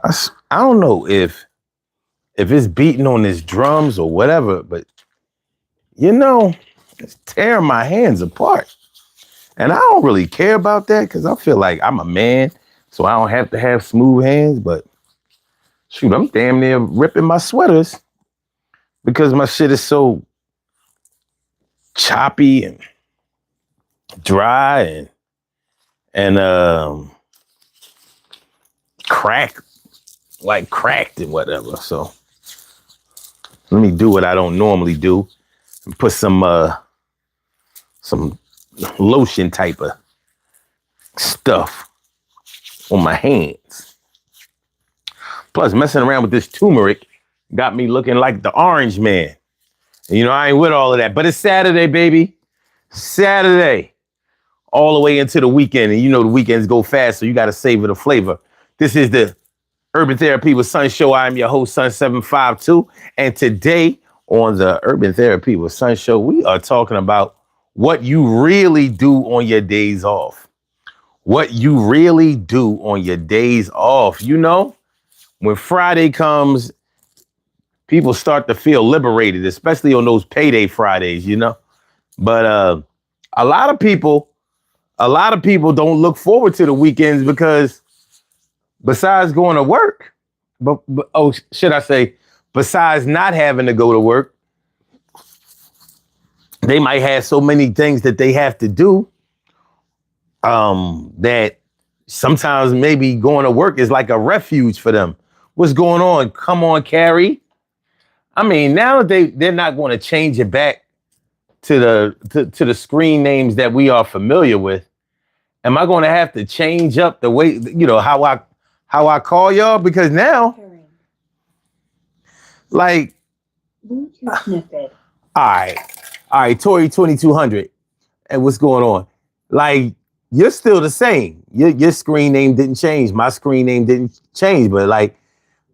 I don't know if it's beating on his drums or whatever, but you know, it's tearing my hands apart. And I don't really care about that because I feel like I'm a man, so I don't have to have smooth hands. But shoot, I'm damn near ripping my sweaters because my shit is so choppy and dry and cracked, like cracked and whatever. So let me do what I don't normally do and put some lotion type of stuff on my hands. Plus, messing around with this turmeric got me looking like the orange man. And, you know, I ain't with all of that, but it's Saturday, baby. Saturday, all the way into the weekend. And you know the weekends go fast, so you got to savor the flavor. This is the Urban Therapy with Sun Show. I'm your host, Sun752. And today on the Urban Therapy with Sun Show, we are talking about what you really do on your days off. What you really do on your days off. You know, when Friday comes, people start to feel liberated, especially on those payday Fridays, you know. But a lot of people don't look forward to the weekends because besides going to work, but should I say, besides not having to go to work, they might have so many things that they have to do that sometimes maybe going to work is like a refuge for them. What's going on? Come on, Carrie. I mean, now they're not going to change it back to the screen names that we are familiar with. Am I going to have to change up the way, you know, how I call y'all? Because now, like, Bluetooth snippet. All right, Tori 2200. And what's going on? Like, you're still the same. Your screen name didn't change. My screen name didn't change. But like,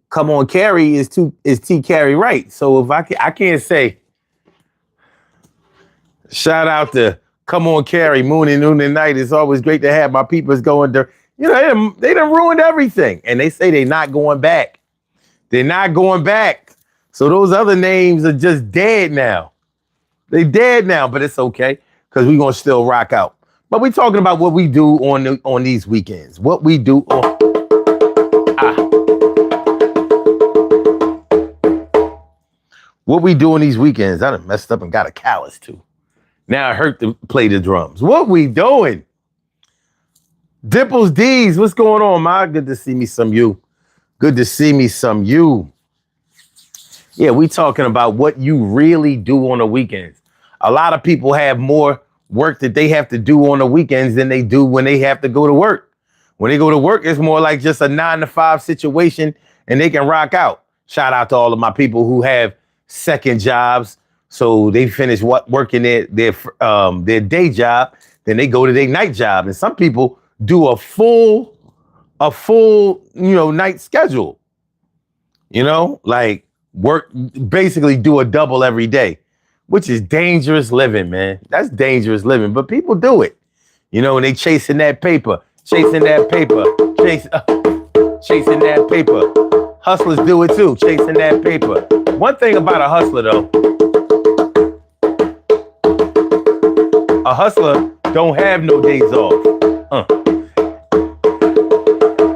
come on, Carrie is T Carrie Wright. So if I can't say, shout out to Come On Carrie, Moon and Noon and Night. It's always great to have my peoples going there. You know, they done ruined everything. And they say they're not going back. They're not going back. So those other names are just dead now. They dead now, but it's okay because we're going to still rock out. But we're talking about what we do on these weekends. What we do on... What we do on these weekends. I done messed up and got a callus too. Now I hurt to play the drums. What we doing? Dipples D's, what's going on, Ma? Good to see me some you. Good to see me some you. Yeah, we talking about what you really do on the weekends. A lot of people have more work that they have to do on the weekends than they do when they have to go to work. When they go to work, it's more like just a 9-to-5 situation and they can rock out. Shout out to all of my people who have second jobs. So they finish working their day job, then they go to their night job. And some people do a full, night schedule. You know, like work, basically do a double every day, which is dangerous living, man. That's dangerous living, but people do it. You know, and they chasing that paper. Chasing that paper. Hustlers do it too, chasing that paper. One thing about a hustler, though, a hustler don't have no days off.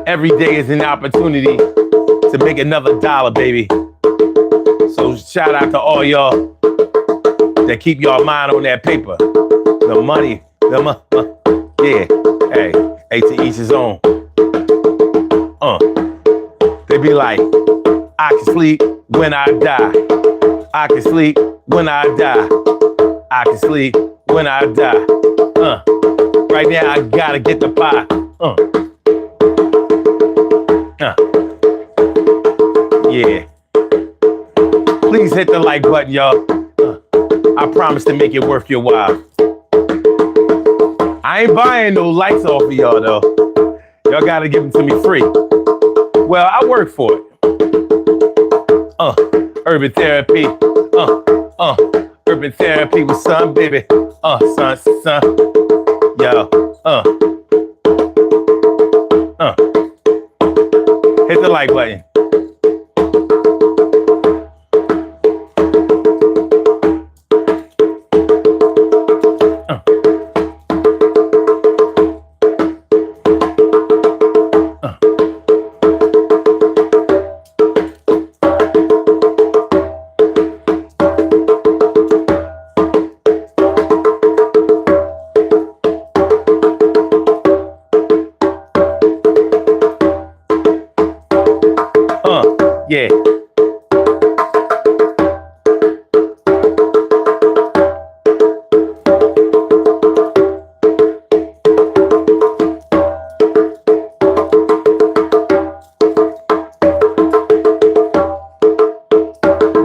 Every day is an opportunity to make another dollar, baby. So shout out to all y'all that keep y'all mind on that paper. The money, yeah. Hey, to each his own. They be like, I can sleep when I die. I can sleep when I die. I can sleep when I die. Right now I gotta get the pie. Yeah. Please hit the like button, y'all. I promise to make it worth your while. I ain't buying no likes off of y'all though. Y'all gotta give them to me free. Well, I work for it. Urban Therapy. Urban Therapy with Sun, baby. Sun. Yo. Hit the like button. Yeah.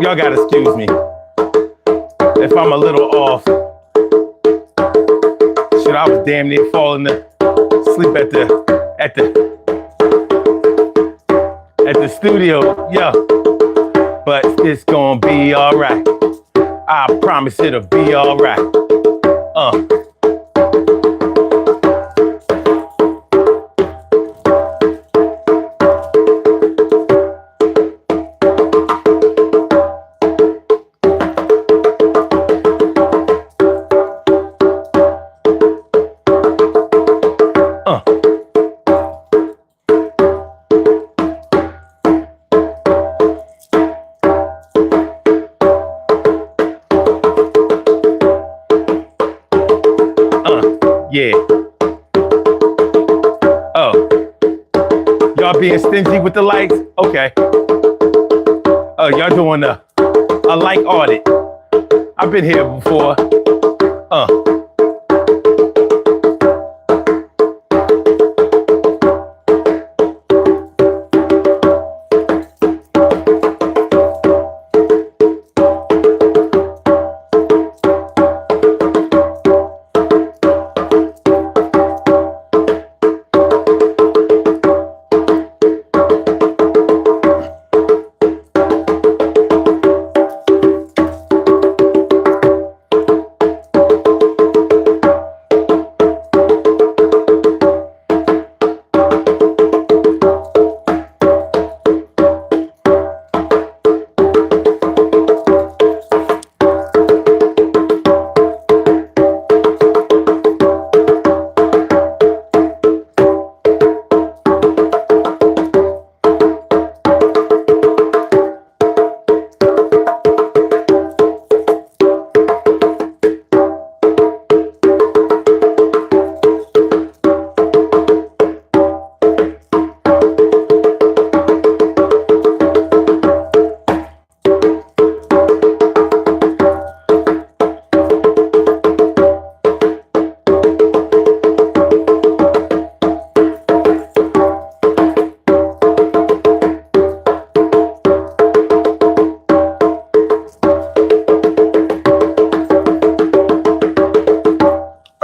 Y'all gotta excuse me if I'm a little off. Shit, I was damn near falling asleep at the studio, yeah. But it's gonna be alright. I promise it'll be alright. Yeah. Oh. Y'all being stingy with the likes? Okay. Oh, y'all doing a like audit. I've been here before.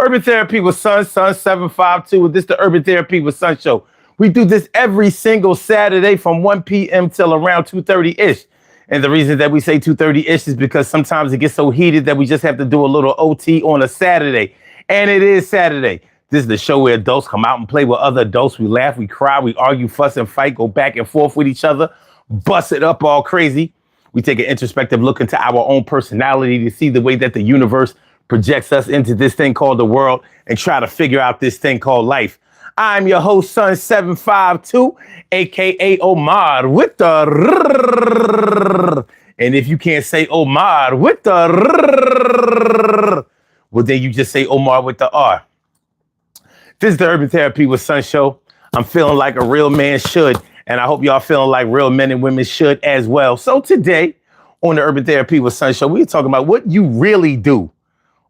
Urban Therapy with Sun 752. This is the Urban Therapy with Sun show. We do this every single Saturday from 1 p.m. till around 2:30-ish. And the reason that we say 2:30-ish is because sometimes it gets so heated that we just have to do a little OT on a Saturday. And it is Saturday. This is the show where adults come out and play with other adults. We laugh, we cry, we argue, fuss, and fight, go back and forth with each other, bust it up all crazy. We take an introspective look into our own personality to see the way that the universe projects us into this thing called the world and try to figure out this thing called life. I'm your host, Sun 752, aka Omar with the and if you can't say Omar with the well, then you just say Omar with the R. This is the Urban Therapy with Sun show. I'm feeling like a real man should, and I hope y'all feeling like real men and women should as well. So today on the Urban Therapy with Sun show, we're talking about what you really do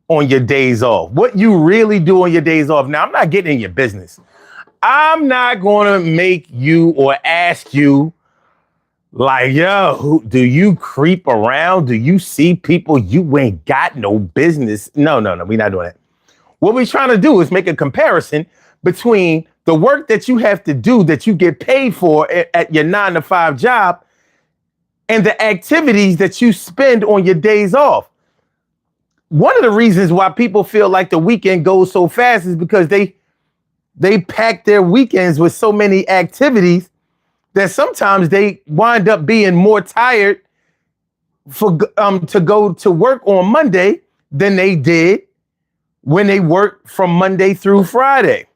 on your days off. What you really do on your days off. Now, I'm not getting in your business. I'm not going to make you or ask you like, yo, do you creep around? Do you see people you ain't got no business? No, we're not doing that. What we're trying to do is make a comparison between the work that you have to do that you get paid for at your 9-to-5 job and the activities that you spend on your days off. One of the reasons why people feel like the weekend goes so fast is because they pack their weekends with so many activities that sometimes they wind up being more tired for to go to work on Monday than they did when they worked from Monday through Friday.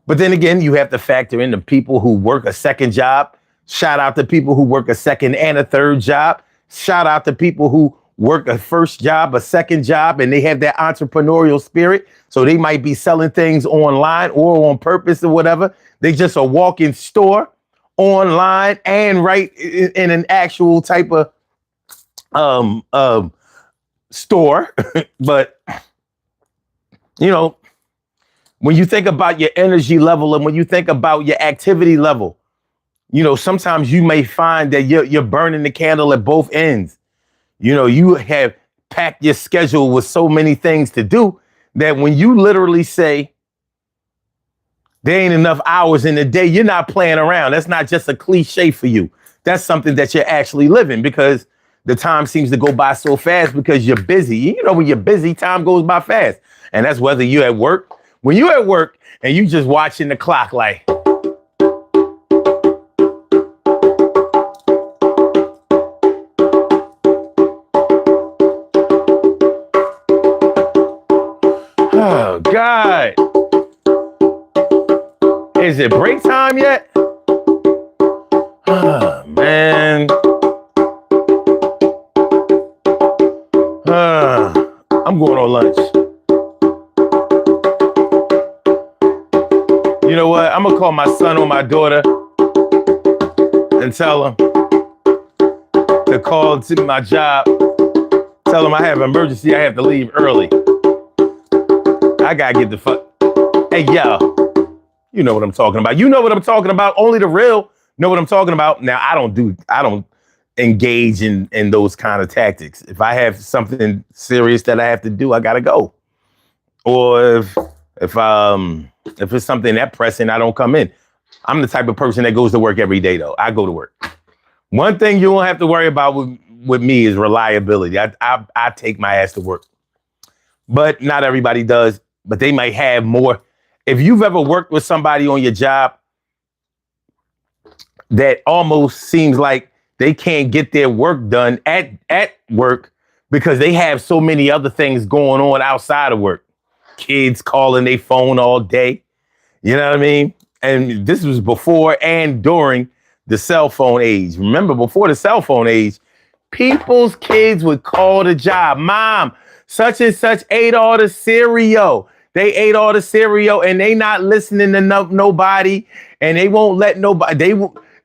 But then again, you have to factor in the people who work a second job. Shout out to people who work a second and a third job. Shout out to people who work a first job, a second job, and they have that entrepreneurial spirit. So they might be selling things online or on purpose or whatever. They just a walk-in store online and right in an actual type of store. But you know, when you think about your energy level and when you think about your activity level, you know, sometimes you may find that you're burning the candle at both ends. You know, you have packed your schedule with so many things to do that when you literally say there ain't enough hours in the day, you're not playing around. That's not just a cliche for you. That's something that you're actually living, because the time seems to go by so fast because you're busy. You know, when you're busy, time goes by fast. And that's whether you're at work. When you're at work and you just watching the clock like, oh, God. Is it break time yet? Oh, man. I'm going on lunch. You know what? I'm going to call my son or my daughter and tell them to call to my job. Tell them I have an emergency. I have to leave early. I got to get the fuck. Hey, yo. You know what I'm talking about. You know what I'm talking about. Only the real know what I'm talking about. Now, I don't engage in those kind of tactics. If I have something serious that I have to do, I gotta go. Or if it's something that pressing, I don't come in. I'm the type of person that goes to work every day, though. I go to work. One thing you won't have to worry about with me is reliability. I take my ass to work. But not everybody does. But they might have more. If you've ever worked with somebody on your job that almost seems like they can't get their work done at work because they have so many other things going on outside of work. Kids calling their phone all day. You know what I mean? And this was before and during the cell phone age. Remember, before the cell phone age, people's kids would call the job. Mom, such and such ate all the cereal. They ate all the cereal and they not listening to nobody, and they won't let nobody.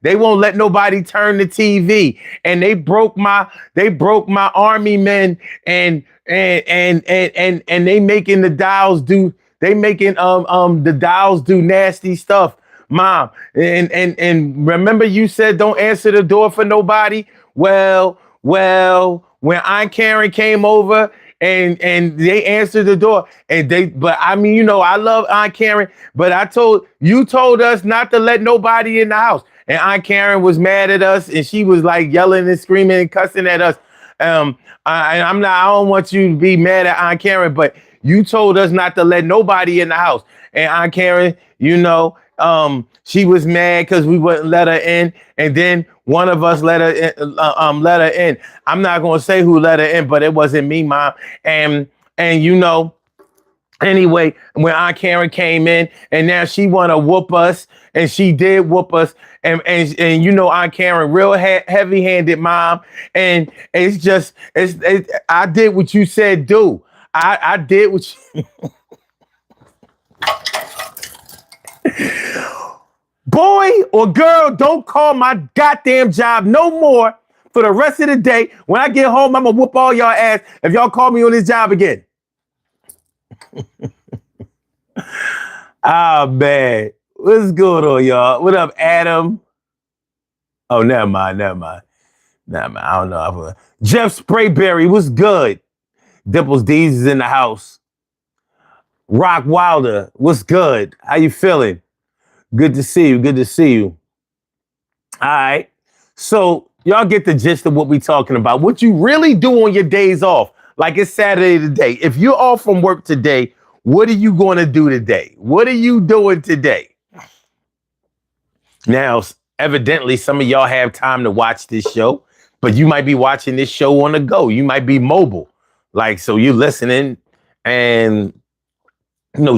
They won't let nobody turn the TV, and they broke my army men, and they making the dolls do. They making the dolls do nasty stuff, Mom. And remember, you said don't answer the door for nobody. Well, when Aunt Karen came over. And they answered the door, but I mean, you know, I love Aunt Karen, but you told us not to let nobody in the house. And Aunt Karen was mad at us, and she was like yelling and screaming and cussing at us. I don't want you to be mad at Aunt Karen, but you told us not to let nobody in the house. And Aunt Karen, you know, she was mad because we wouldn't let her in, and then one of us let her in. I'm not gonna say who let her in, but it wasn't me, Mom. And you know, anyway, when Aunt Karen came in, and now she wanna whoop us, and she did whoop us, and you know, Aunt Karen real heavy-handed, Mom, and I did what you said do. I did what you. Boy or girl, don't call my goddamn job no more for the rest of the day. When I get home, I'm gonna whoop all y'all ass if y'all call me on this job again. Ah, man. What's going on, y'all? What up, Adam? Oh, never mind. I don't know. Jeff Sprayberry, what's good? Dimples D's is in the house. Rock Wilder, what's good? How you feeling? Good to see you. All right. So y'all get the gist of what we talking about. What you really do on your days off. Like it's Saturday today. If you're off from work today, what are you going to do today? What are you doing today? Now, Evidently, some of y'all have time to watch this show, but you might be watching this show on the go. You might be mobile. Like, so you're listening and,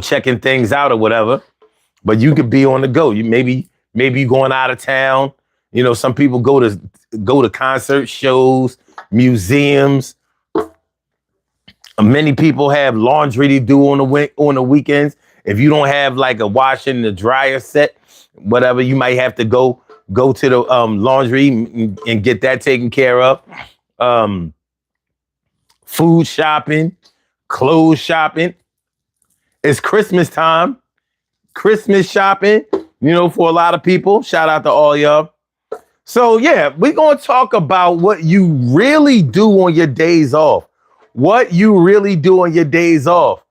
checking things out or whatever, but you could be on the go. Maybe you going out of town. Some people go to concert shows, museums. Many people have laundry to do on the weekends. If you don't have like a washer and a dryer set, whatever, you might have to go to the laundry and get that taken care of. Food shopping, clothes shopping. It's Christmas time. Christmas shopping, for a lot of people. Shout out to all y'all. So yeah, we're going to talk about what you really do on your days off. What you really do on your days off.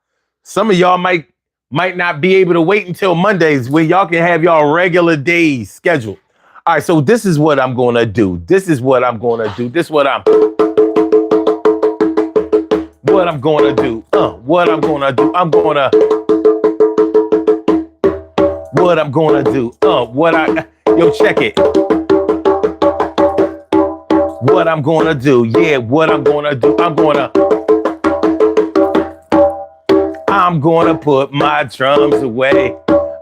Some of y'all might not be able to wait until Mondays where y'all can have y'all regular days scheduled. All right, so this is what I'm going to do. This is what I'm going to do. This is what I'm going to do. What I'm going to do. What I'm going to do. Check it. What I'm going to do. Yeah, what I'm going to do. I'm going to put my drums away.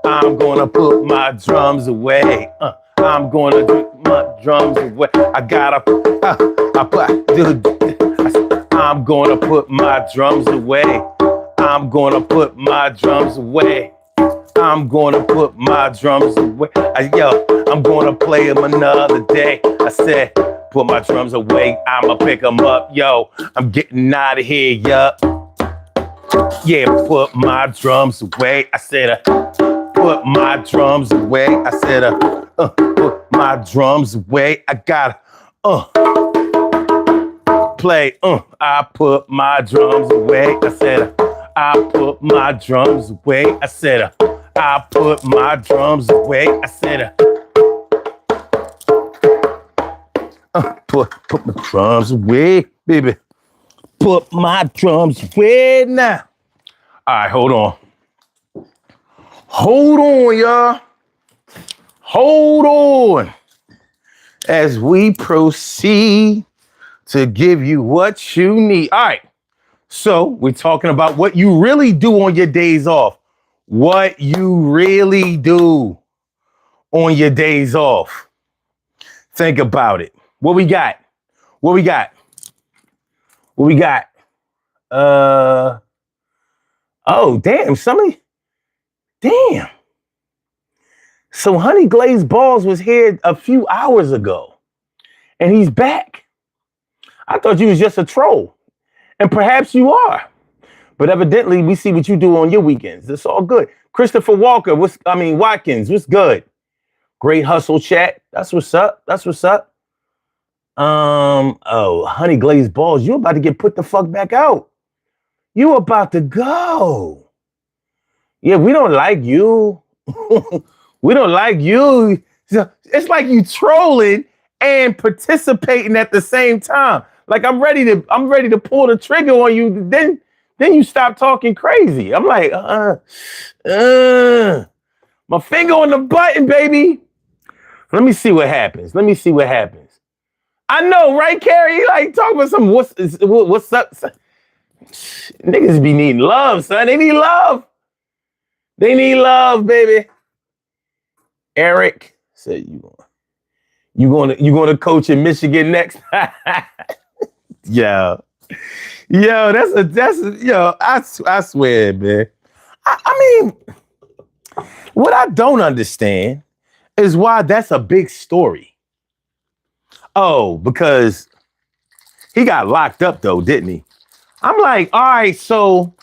I'm going to put my drums away. I'm going to put my drums away. I'm going to put my drums away. I'm going to put my drums away. I'm going to put my drums away. I'm going to play them another day. I said, put my drums away. I'ma pick them up. I'm getting out of here, Yeah, put my drums away. I said, put my drums away. I said, put my drums away. I gotta, play. I put my drums away. I said, I put my drums away. I said, I put my drums away. I said, put my drums away, baby. Put my drums away now. All right, hold on. Hold on, y'all. Hold on. As we proceed to give you what you need. All right. So we're talking about what you really do on your days off. What you really do on your days off. Think about it. What we got? Oh, damn, damn. So Honey Glazed Balls was here a few hours ago, and he's back. I thought you was just a troll, and perhaps you are. But evidently, we see what you do on your weekends. It's all good. Christopher Walker, Watkins, what's good? Great hustle chat. That's what's up. Honey Glazed Balls, you about to get put the fuck back out. You about to go. Yeah, we don't like you. We don't like you. It's like you trolling and participating at the same time. Like I'm ready to pull the trigger on you. Then you stop talking crazy. I'm like, my finger on the button, baby. Let me see what happens. I know, right, Carrie? Like talking about some what's up? Niggas be needing love, son. They need love. Baby. Eric said you gonna coach in Michigan next. Yo, I swear, man. I mean, what I don't understand is why that's a big story. Oh, because he got locked up though, didn't he? I'm like, all right, so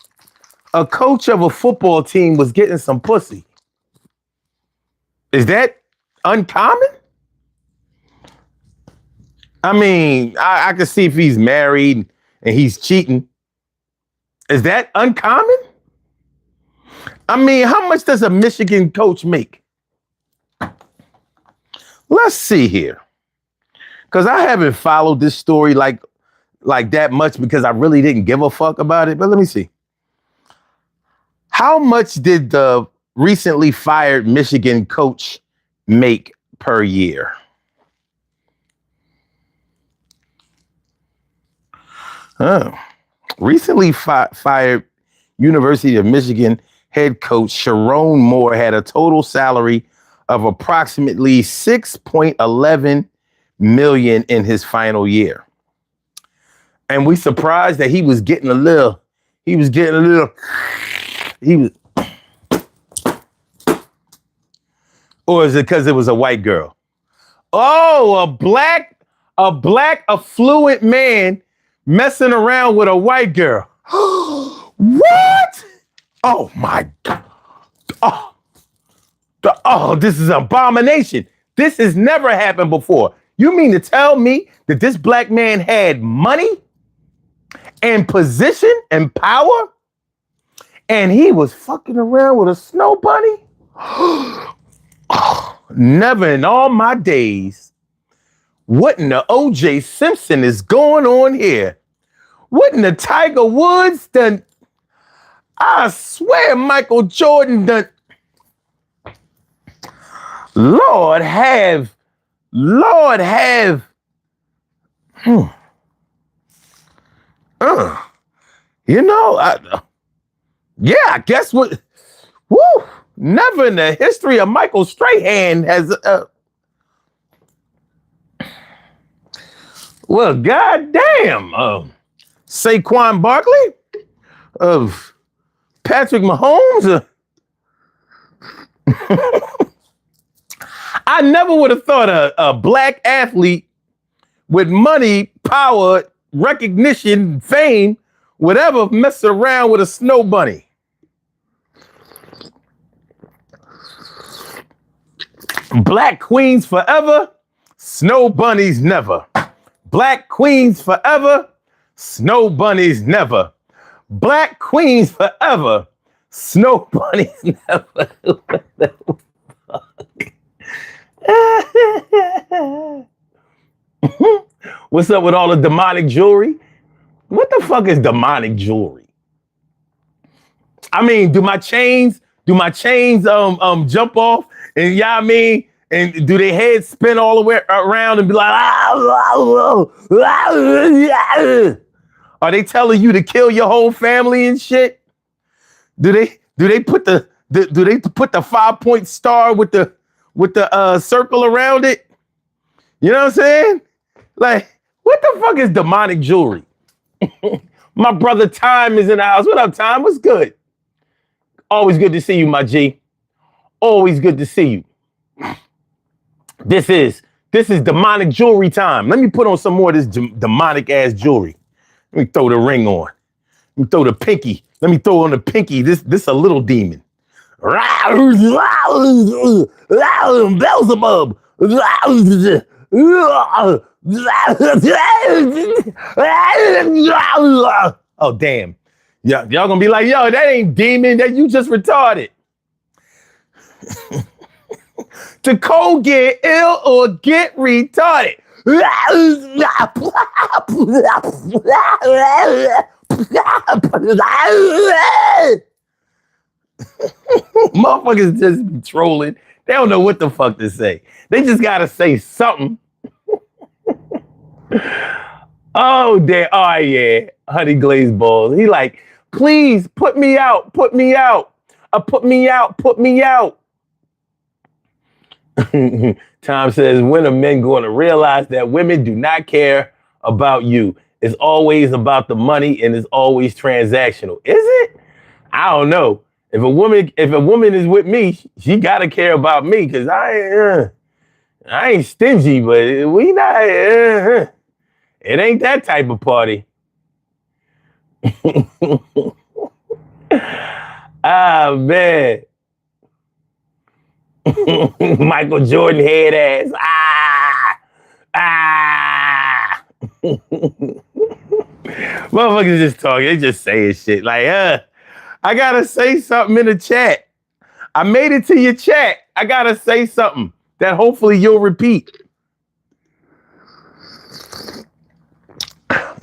a coach of a football team was getting some pussy. Is that uncommon? I mean, I can see if he's married and he's cheating. Is that uncommon? I mean, how much does a Michigan coach make? Let's see here. Because I haven't followed this story like that much because I really didn't give a fuck about it. But let me see. How much did the recently fired Michigan coach make per year. Recently fired University of Michigan head coach Sharon Moore had a total salary of approximately $6.11 million in his final year. And we surprised that he was getting a little, or is it because it was a white girl? Oh, a black affluent man messing around with a white girl. What? Oh my God. Oh, this is an abomination. This has never happened before. You mean to tell me that this black man had money and position and power and he was fucking around with a snow bunny? Never in all my days. What in the O.J. Simpson is going on here? What in the Tiger Woods done? I swear Michael Jordan done. Lord have. I guess what? Woo! Never in the history of Michael Strahan has. Well, goddamn. Saquon Barkley of Patrick Mahomes. I never would have thought a black athlete with money, power, recognition, fame, whatever, mess around with a snow bunny. Black queens forever, snow bunnies never. Black queens forever, snow bunnies never. Black queens forever, snow bunnies never. What the fuck? What's up with all the demonic jewelry? What the fuck is demonic jewelry? I mean, do my chains jump off? And yeah, I mean, and do their heads spin all the way around and be like, are they telling you to kill your whole family and shit? Do they put the 5-point star with the circle around it? You know what I'm saying? Like, what the fuck is demonic jewelry? My brother Time is in the house. What up, Time? What's good? Always good to see you, my G. Always good to see you. This is demonic jewelry time. Let me put on some more of this demonic ass jewelry. Let me throw the ring on. Let me throw the pinky. Let me throw on the pinky. This a little demon. Beelzebub. Oh damn. Yeah, y'all gonna be like, yo, that ain't demon, that you just retarded. To cold get ill or get retarded. Motherfuckers just be trolling. They don't know what the fuck to say. They just gotta say something. Oh, damn. Oh, yeah. Honey glazed balls. He like, please put me out. Put me out. Put me out. Put me out. Tom says, when are men going to realize that women do not care about you? It's always about the money and it's always transactional. Is it? I don't know. If a woman is with me, she gotta care about me because I ain't stingy, but we not. It ain't that type of party. Ah, man. Michael Jordan head ass. Motherfuckers just talking. They just saying shit like, I gotta say something in the chat. I made it to your chat. I gotta say something that hopefully you'll repeat.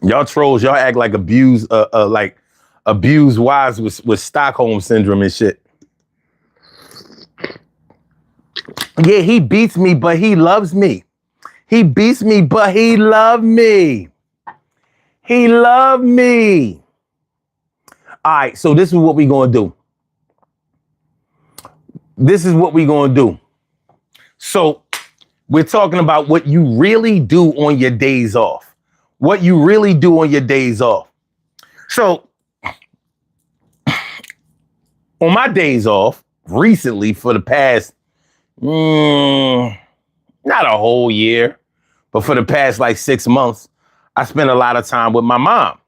Y'all trolls, y'all act like abused wives with Stockholm syndrome and shit. Yeah, he beats me, but he loves me. He beats me, but he loved me. He loved me. All right, so this is what we're going to do. This is what we're going to do. So we're talking about what you really do on your days off. What you really do on your days off. So on my days off, recently for the past, not a whole year, but for the past like 6 months, I spent a lot of time with my mom.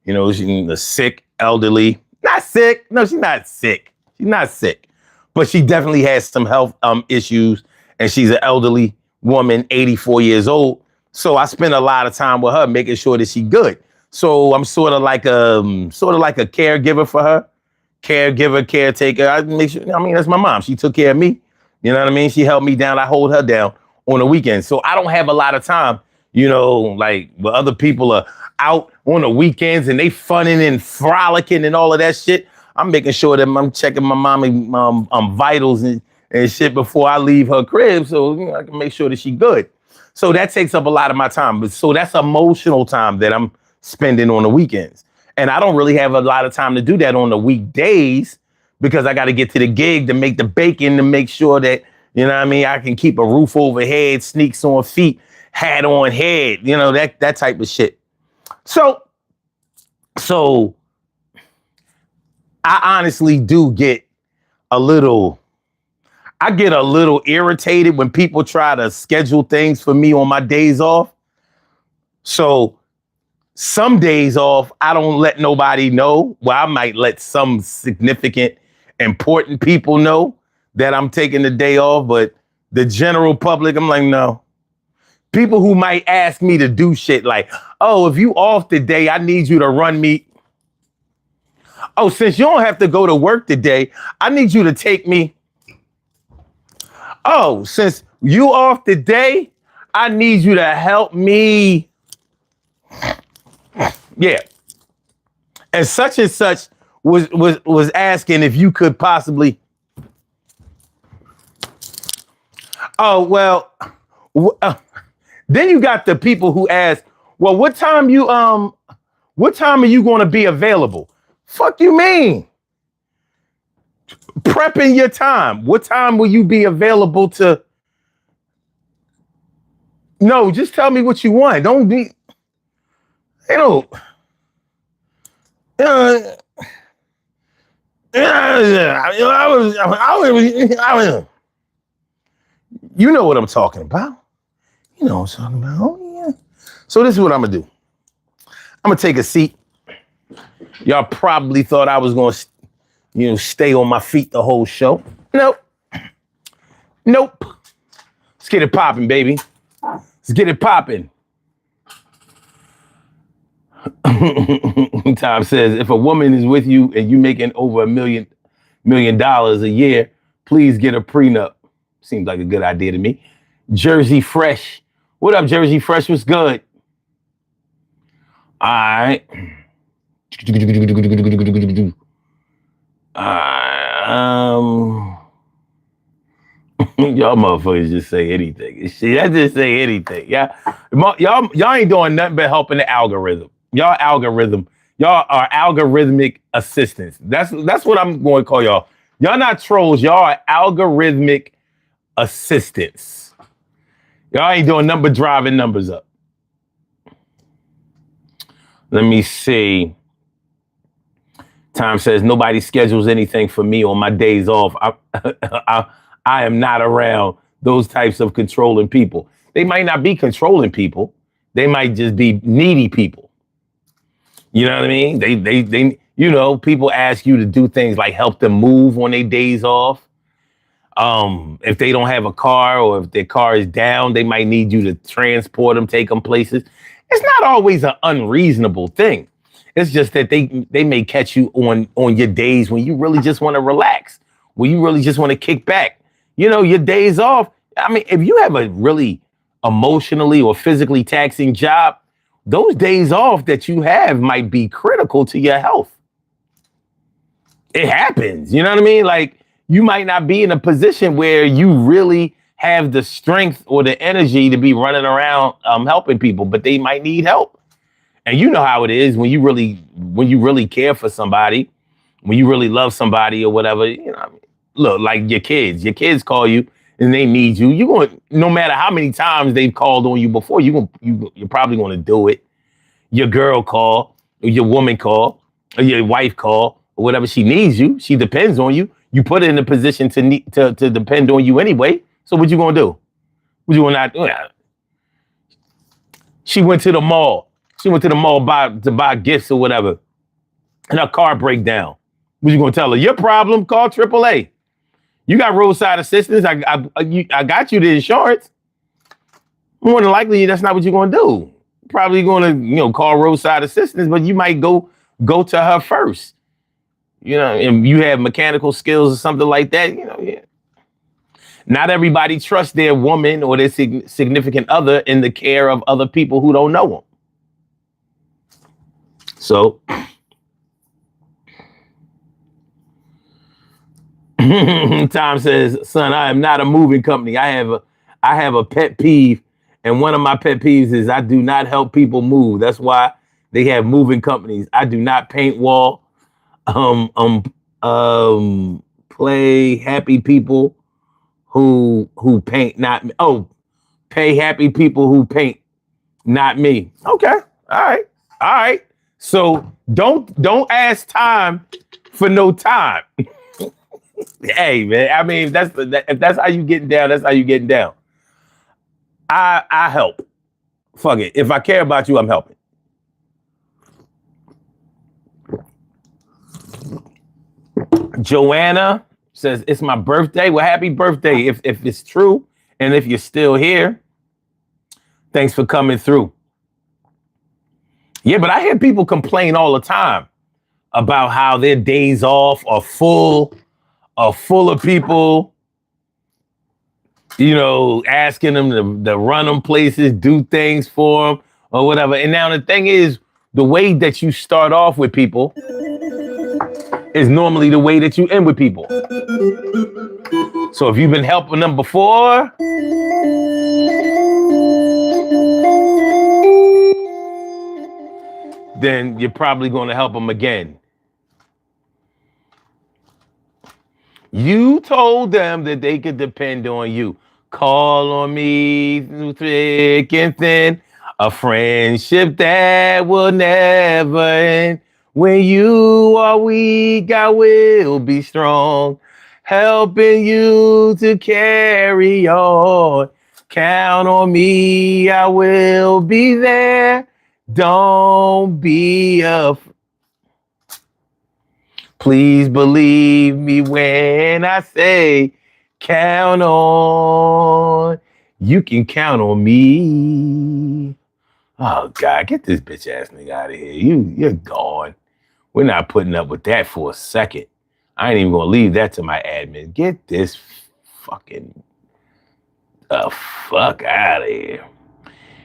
You know, she's sick, elderly, not sick. No, she's not sick. She's not sick, but she definitely has some health issues, and she's an elderly woman, 84 years old. So I spend a lot of time with her, making sure that she's good. So I'm sort of like a caregiver for her, caretaker. I make sure. I mean, that's my mom. She took care of me. You know what I mean? She held me down. I hold her down on the weekends. So I don't have a lot of time. You know, like where other people are out on the weekends and they funning and frolicking and all of that shit. I'm making sure that I'm checking my mom's vitals and shit before I leave her crib, so you know, I can make sure that she's good. So that takes up a lot of my time. But so that's emotional time that I'm spending on the weekends. And I don't really have a lot of time to do that on the weekdays because I got to get to the gig to make the bacon to make sure that, you know what I mean, I can keep a roof over head, sneaks on feet, hat on head, you know, that type of shit. So I honestly do get a little irritated when people try to schedule things for me on my days off. So some days off, I don't let nobody know. Well, I might let some significant, important people know that I'm taking the day off, but the general public, I'm like, no. People who might ask me to do shit like, oh, if you off today, I need you to run me. Oh, since you don't have to go to work today, I need you to take me. Oh, since you off today, I need you to help me. Yeah. And such was asking if you could possibly. Oh, well, then you got the people who ask, well, what time are you going to be available? Fuck you mean? Prepping your time. What time will you be available to? No, just tell me what you want. Don't be, you know. You know what I'm talking about. You know what I'm talking about. Oh, yeah. So this is what I'm going to do. I'm going to take a seat. Y'all probably thought I was going to, stay on my feet the whole show. Nope. Let's get it popping, baby. Let's get it popping. Tom says, if a woman is with you and you making over $1 million a year, please get a prenup. Seems like a good idea to me. Jersey Fresh. What up, Jersey Fresh? What's good? All right. Y'all motherfuckers just say anything. Shit, I just say anything. Yeah, y'all ain't doing nothing but helping the algorithm. Y'all are algorithmic assistants. That's what I'm going to call y'all. Y'all not trolls. Y'all are algorithmic assistants. Y'all ain't doing nothing but driving numbers up. Let me see. Tom says, nobody schedules anything for me on my days off. I am not around those types of controlling people. They might not be controlling people. They might just be needy people. You know what I mean? They people ask you to do things like help them move on their days off. If they don't have a car or if their car is down, they might need you to transport them, take them places. It's not always an unreasonable thing. It's just that they may catch you on your days when you really just want to relax, when you really just want to kick back. Your days off. I mean, if you have a really emotionally or physically taxing job, those days off that you have might be critical to your health. It happens. You know what I mean? Like you might not be in a position where you really have the strength or the energy to be running around helping people, but they might need help. And you know how it is when you really care for somebody, when you really love somebody or whatever, you know, look, like your kids call you and they need you. You're going, no matter how many times they've called on you before, you're probably going to do it. Your girl call, or your woman call, or your wife call, or whatever. She needs you. She depends on you. You put her in a position to depend on you anyway. So what you gonna do? What you gonna not? She went to the mall. She went to the mall to buy gifts or whatever, and her car break down. What you gonna tell her? Your problem? Call AAA. You got roadside assistance. I got you the insurance. More than likely, that's not what you're gonna do. Probably gonna call roadside assistance, but you might go to her first. You know, and you have mechanical skills or something like that. You know, yeah. Not everybody trusts their woman or their significant other in the care of other people who don't know them. So, Tom says, son, I am not a moving company. I have a pet peeve. And one of my pet peeves is I do not help people move. That's why they have moving companies. I do not paint wall, play happy people who paint, not me. Oh, pay happy people who paint, not me. Okay. All right. So don't ask time for no time. Hey man, I mean if that's how you getting down, that's how you getting down. I help. Fuck it. If I care about you, I'm helping. Joanna says it's my birthday. Well, happy birthday. If it's true, and if you're still here, thanks for coming through. Yeah, but I hear people complain all the time about how their days off are full of people, you know, asking them to run them places, do things for them or whatever. And now the thing is, the way that you start off with people is normally the way that you end with people. So if you've been helping them before, then you're probably going to help them again. You told them that they could depend on you. Call on me through thick and thin. A friendship that will never end. When you are weak, I will be strong. Helping you to carry on. Count on me, I will be there. Don't be afraid. Please believe me when I say, count on. You can count on me. Oh God, get this bitch ass nigga out of here. You're gone. We're not putting up with that for a second. I ain't even gonna leave that to my admin. Get this fucking fuck out of here.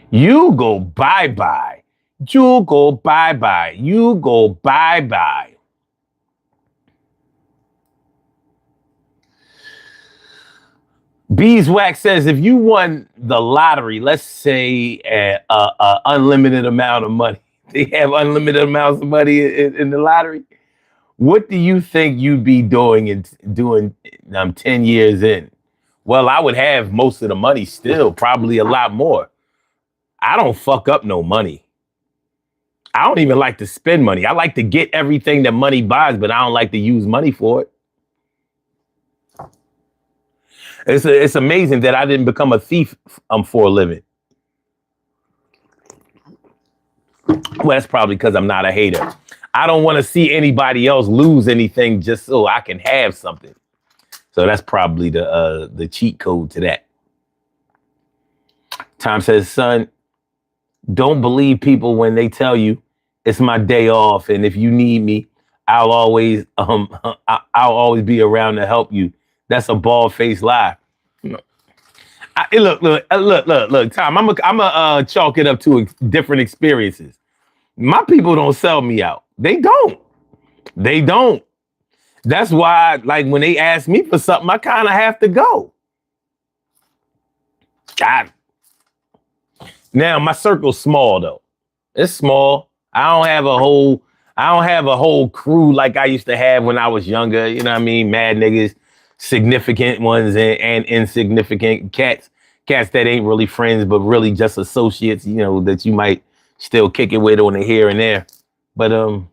You go bye-bye. You go bye-bye. You go bye-bye. Beeswax says, if you won the lottery, let's say an unlimited amount of money, they have unlimited amounts of money in the lottery. What do you think you'd be doing 10 years in? Well, I would have most of the money still, probably a lot more. I don't fuck up no money. I don't even like to spend money. I like to get everything that money buys, but I don't like to use money for it. It's amazing that I didn't become a thief for a living. Well, that's probably because I'm not a hater. I don't want to see anybody else lose anything just so I can have something. So that's probably the cheat code to that. Tom says, son, don't believe people when they tell you it's my day off, and if you need me, I'll always be around to help you. That's a bald-faced lie. Look, Tom. I'm a chalk it up to different experiences. My people don't sell me out. They don't. That's why, like, when they ask me for something, I kind of have to go. Now my circle's small though. It's small. I don't have a whole crew like I used to have when I was younger. You know what I mean? Mad niggas, significant ones and insignificant cats. Cats that ain't really friends, but really just associates, you know, that you might still kick it with on the here and there. But mm-mm.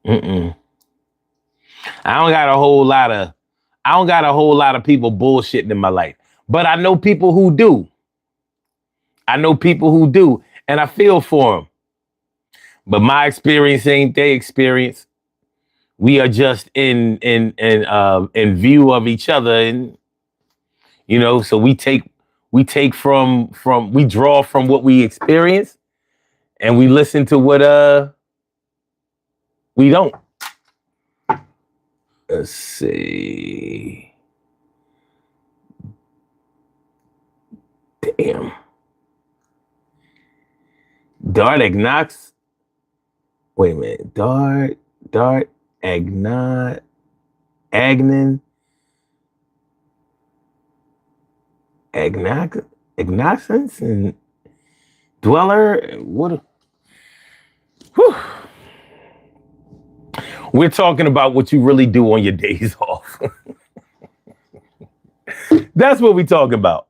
Mm-mm. I don't got a whole lot of people bullshitting in my life. But I know people who do. And I feel for them. But my experience ain't their experience. We are just in view of each other, and you know, so we take from we draw from what we experience, and we listen to what we don't. Let's see. Damn. Dart Agnox. Wait a minute. Dart Agnon. Agnoxence and Dweller. What? Whew. We're talking about what you really do on your days off. That's what we talk about.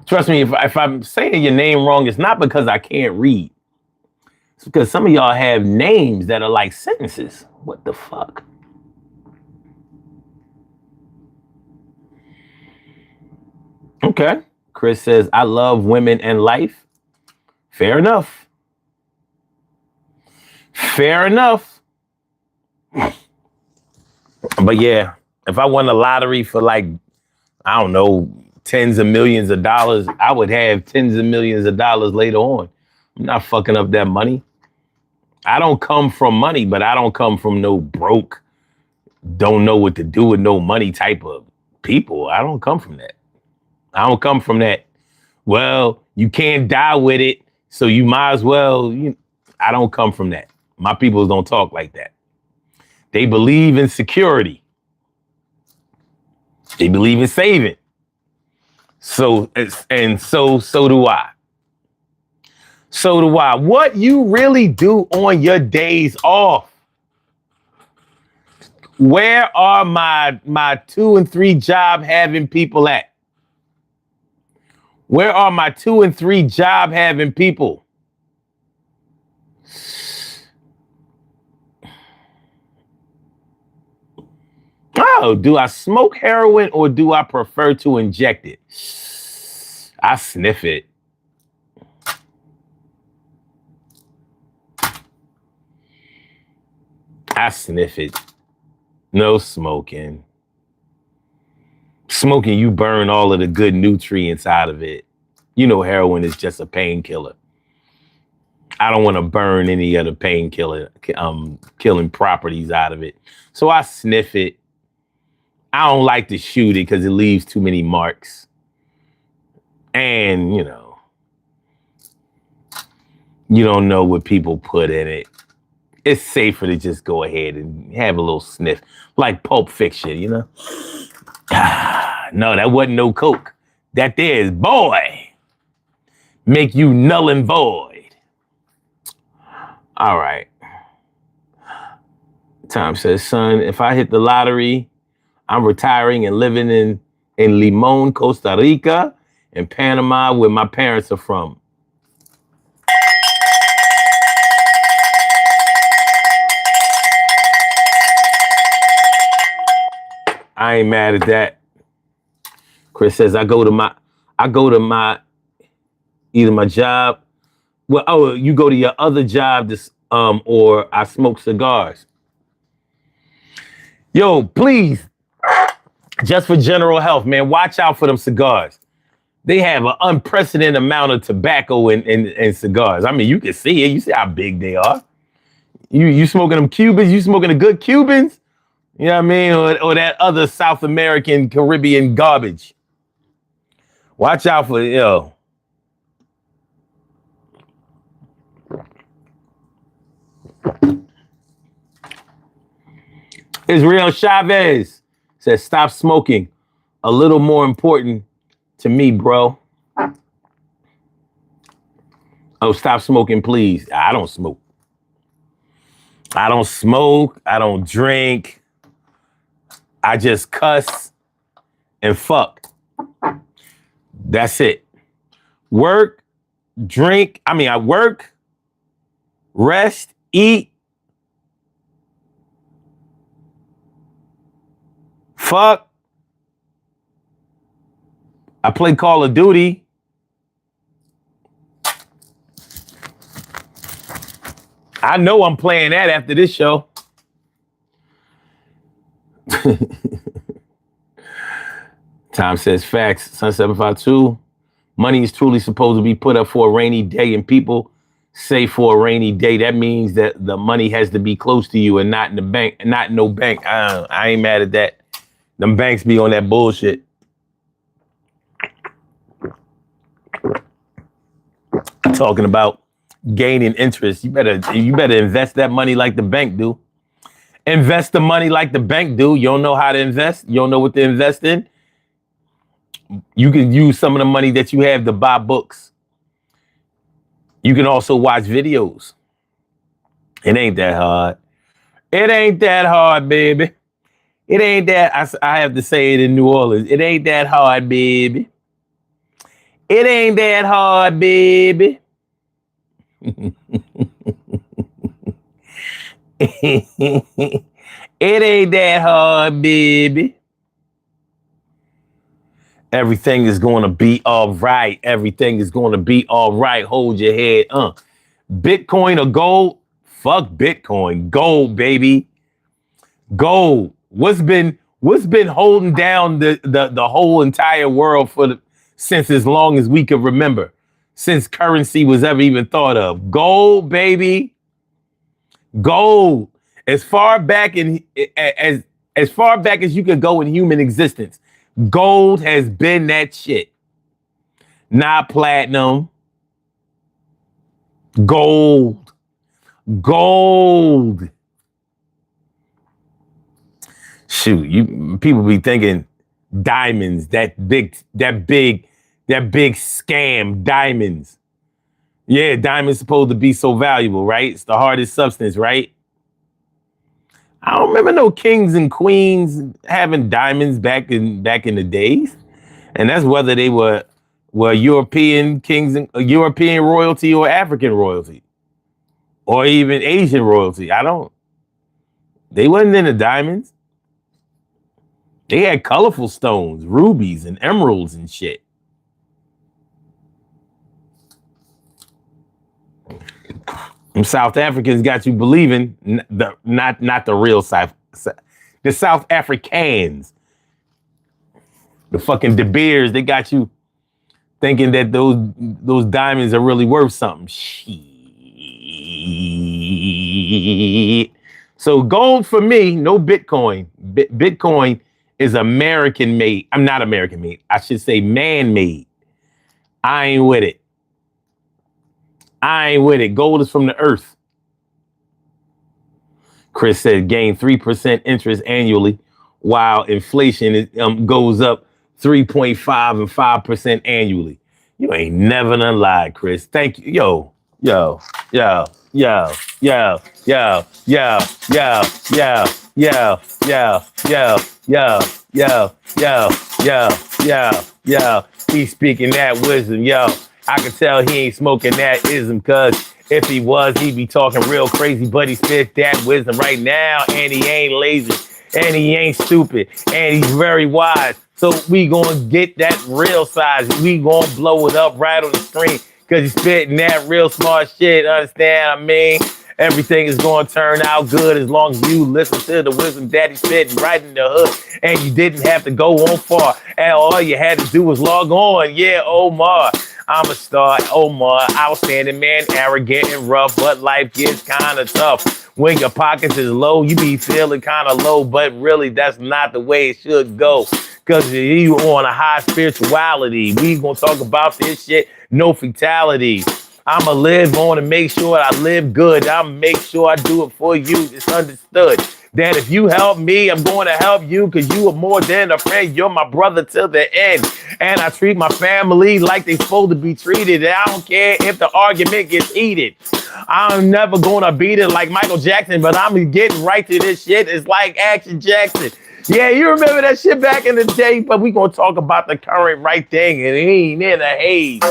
Trust me, if I'm saying your name wrong, it's not because I can't read. It's because some of y'all have names that are like sentences. What the fuck? Okay. Chris says, I love women and life. Fair enough. Fair enough. But yeah, if I won the lottery for like, I don't know, tens of millions of dollars, I would have tens of millions of dollars later on. I'm not fucking up that money. I don't come from money, but I don't come from no broke, don't know what to do with no money type of people. I don't come from that. I don't come from that. Well, you can't die with it, so you might as well. I don't come from that. My people don't talk like that. They believe in security. They believe in saving. So do I. So do I. What you really do on your days off? Where are my 2 and 3 job having people at? Where are my 2 and 3 job having people? Oh, do I smoke heroin or do I prefer to inject it? I sniff it. I sniff it. No smoking. Smoking, you burn all of the good nutrients out of it. You know, heroin is just a painkiller. I don't want to burn any of the painkiller, killing properties out of it. So I sniff it. I don't like to shoot it because it leaves too many marks. And, you know, you don't know what people put in it. It's safer to just go ahead and have a little sniff, like Pulp Fiction, you know? No, that wasn't no coke. That there is, boy, make you null and void. All right. Tom says, son, if I hit the lottery, I'm retiring and living in Limon, Costa Rica, and Panama, where my parents are from. I ain't mad at that. Chris says, I go to my either my job. Well, oh, you go to your other job, or I smoke cigars. Yo, please, just for general health, man, watch out for them cigars. They have an unprecedented amount of tobacco in cigars. I mean, you can see it. You see how big they are. You smoking them Cubans? You smoking the good Cubans? You know what I mean? Or that other South American, Caribbean garbage. Watch out for, Israel Chavez says, stop smoking. A little more important to me, bro. Oh, stop smoking, please. I don't smoke. I don't smoke. I don't drink. I just cuss and fuck. That's it. Work, drink. I work, rest, eat, fuck. I play Call of Duty. I know I'm playing that after this show. Tom says facts. Sun 752. Money is truly supposed to be put up for a rainy day, and people say for a rainy day. That means that the money has to be close to you and not in the bank, not in no bank. I ain't mad at that. Them banks be on that bullshit. Talking about gaining interest. You better invest that money like the bank do. Invest the money like the bank do. You don't know how to invest. You don't know what to invest in. You can use some of the money that you have to buy books. You can also watch videos. It ain't that hard. It ain't that hard, baby. It ain't that. I have to say it in New Orleans. It ain't that hard, baby. It ain't that hard, baby. It ain't that hard, baby. Everything is going to be all right. Everything is going to be all right. Hold your head. Bitcoin or gold? Fuck Bitcoin. Gold, baby. Gold. What's been holding down the whole entire world since as long as we could remember? Since currency was ever even thought of. Gold, baby. Gold. As far back as you could go in human existence, gold has been that shit. Not platinum. Gold. Gold. Shoot, people be thinking diamonds, that big scam, diamonds. Yeah, diamonds supposed to be so valuable, right? It's the hardest substance, right? I don't remember no kings and queens having diamonds back in the days. And that's whether they were European kings and European royalty or African royalty. Or even Asian royalty. They wasn't into diamonds. They had colorful stones, rubies and emeralds and shit. And South Africans got you believing not the real the South Africans, the fucking De Beers, they got you thinking that those diamonds are really worth something. Shit. So gold for me, no Bitcoin. Bitcoin is American made. I'm not American made. I should say man made. I ain't with it. Gold is from the earth. Chris said gain 3% interest annually, while inflation goes up 3.5 and 5% annually. You ain't never done lied, Chris. Thank you. Yo. He's speaking that wisdom, yo. I can tell he ain't smoking that ism, cause if he was, he'd be talking real crazy, but he spit that wisdom right now, and he ain't lazy, and he ain't stupid, and he's very wise. So we gonna get that real size. We gonna blow it up right on the screen, cause he's spitting that real smart shit, understand what I mean? Everything is gonna turn out good as long as you listen to the wisdom that he's spitting right in the hood, and you didn't have to go on far, and all you had to do was log on. Yeah, Omar. I'm a star, Omar, outstanding man, arrogant and rough, but life gets kind of tough. When your pockets is low, you be feeling kind of low, but really that's not the way it should go. Cause you on a high spirituality. We gonna talk about this shit, no fatalities. I'ma live on and make sure I live good. I'ma make sure I do it for you. It's understood that if you help me, I'm going to help you because you are more than a friend. You're my brother till the end. And I treat my family like they supposed to be treated. And I don't care if the argument gets heated. I'm never going to beat it like Michael Jackson, but I'm getting right to this shit. It's like Action Jackson. Yeah, you remember that shit back in the day, but we going to talk about the current right thing, and it ain't in a haze.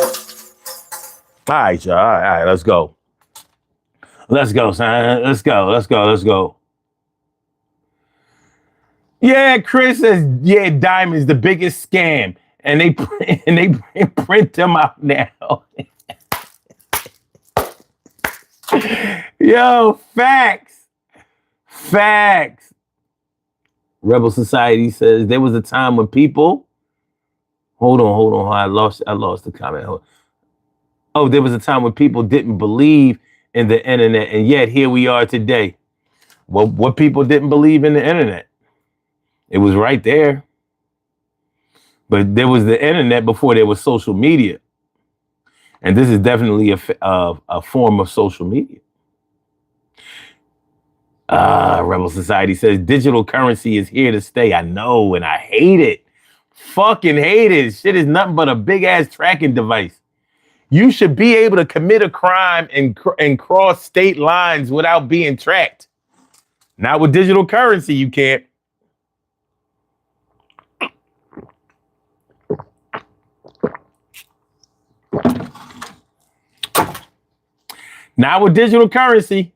All right, y'all. All right, let's go. Let's go, son. Let's go. Yeah, Chris says, yeah, diamonds, the biggest scam. And they print them out now. Yo, facts. Rebel Society says there was a time when people. Hold on. I lost the comment. Oh, there was a time when people didn't believe in the internet, and yet here we are today. Well, what people didn't believe in the internet? It was right there. But there was the internet before there was social media. And this is definitely a form of social media. Rebel Society says digital currency is here to stay. I know, and I hate it. Fucking hate it. Shit is nothing but a big ass tracking device. You should be able to commit a crime and cross state lines without being tracked. Not with digital currency, you can't. Not with digital currency.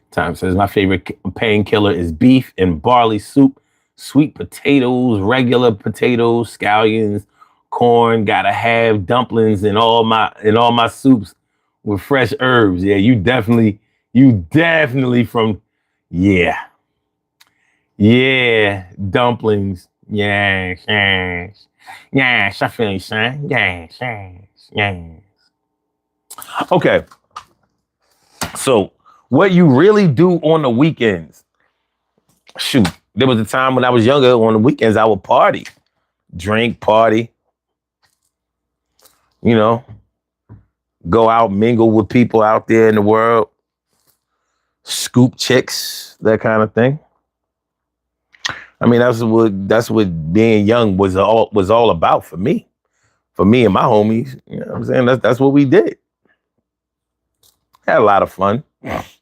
Tom says, my favorite painkiller is beef and barley soup, sweet potatoes, regular potatoes, scallions, corn. Gotta have dumplings in all my soups with fresh herbs. Yeah, you definitely from, yeah, dumplings. Yes. I feel you, son. Yes. Okay, so what you really do on the weekends? Shoot, there was a time when I was younger. On the weekends, I would party, drink, party. You know, go out, mingle with people out there in the world, scoop chicks, that kind of thing. I mean, that's what being young was all about for me. For me and my homies, you know what I'm saying? That's what we did. Had a lot of fun.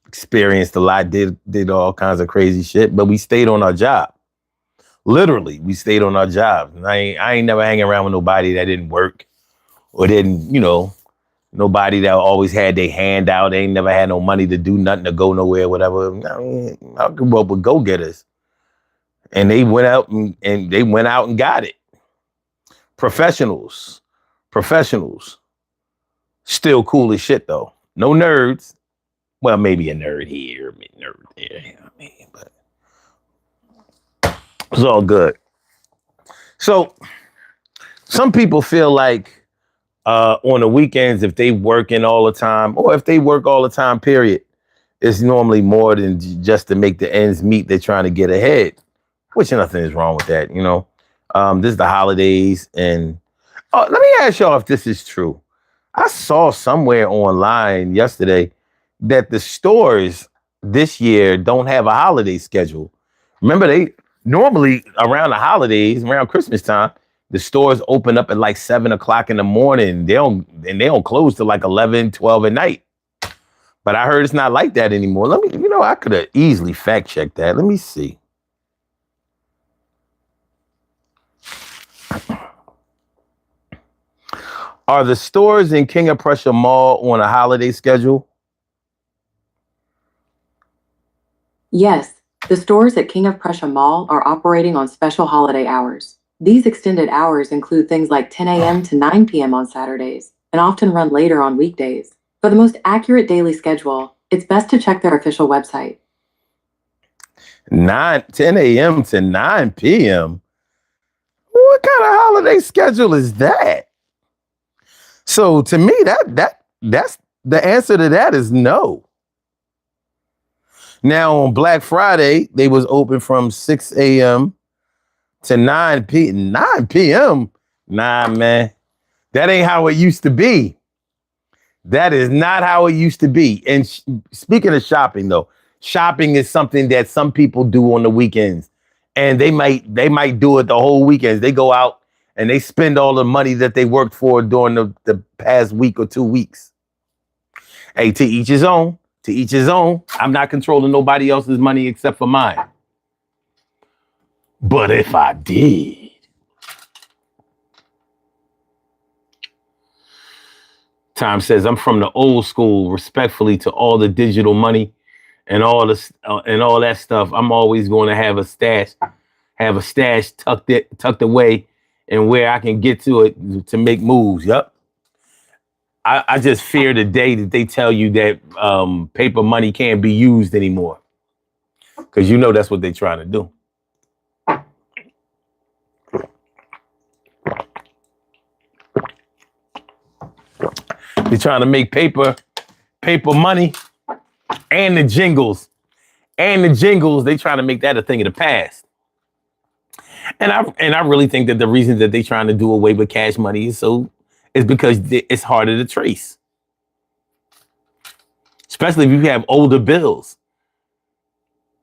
Experienced a lot, did all kinds of crazy shit, but we stayed on our job. Literally, we stayed on our job. And I ain't never hanging around with nobody that didn't work or didn't, nobody that always had their hand out. They ain't never had no money to do nothing, to go nowhere, whatever. I mean, I grew up with go-getters. And they went out and got it. Professionals. Still cool as shit though. No nerds. Well, maybe a nerd here, a nerd there. You know what I mean? But it's all good. So some people feel like on the weekends, if they working all the time, or if they work all the time, period, it's normally more than just to make the ends meet. They're trying to get ahead, which nothing is wrong with that. This is the holidays. And let me ask y'all if this is true. I saw somewhere online yesterday that the stores this year don't have a holiday schedule. Remember, they normally around the holidays, around Christmas time, the stores open up at like 7 o'clock in the morning. They don't close till like 11, 12 at night. But I heard it's not like that anymore. I could have easily fact checked that. Let me see. Are the stores in King of Prussia Mall on a holiday schedule? Yes, the stores at King of Prussia Mall are operating on special holiday hours. These extended hours include things like 10 a.m. to 9 p.m. on Saturdays and often run later on weekdays. For the most accurate daily schedule, it's best to check their official website. 10 a.m. to 9 p.m.? What kind of holiday schedule is that? So to me, that's the answer to that is no. Now on Black Friday, they was open from 6 a.m. to 9 p.m. 9 p.m. Nah, man, that ain't how it used to be. That is not how it used to be. And speaking of shopping, though, shopping is something that some people do on the weekends, and they might do it the whole weekends. They go out and they spend all the money that they worked for during the past week or 2 weeks. Hey, to each his own. To each his own. I'm not controlling nobody else's money except for mine. But if I did, Tom says, I'm from the old school, respectfully to all the digital money and all this and all that stuff. I'm always going to have a stash tucked away and where I can get to it to make moves. Yep. I just fear the day that they tell you that paper money can't be used anymore. Because that's what they're trying to do. They're trying to make paper money and the jingles. They trying to make that a thing of the past. And I really think that the reason that they're trying to do away with cash money is because it's harder to trace. Especially if you have older bills.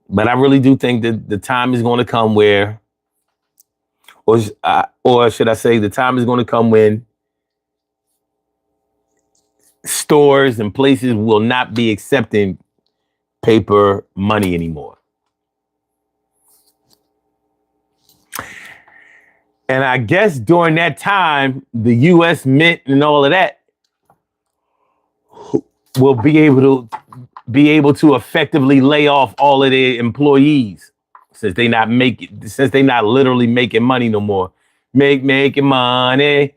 But I really do think that the time is going to come where, or should I say, the time is going to come when stores and places will not be accepting paper money anymore. And I guess during that time, the U.S. Mint and all of that will be able to effectively lay off all of their employees since they not literally making money no more. Making money.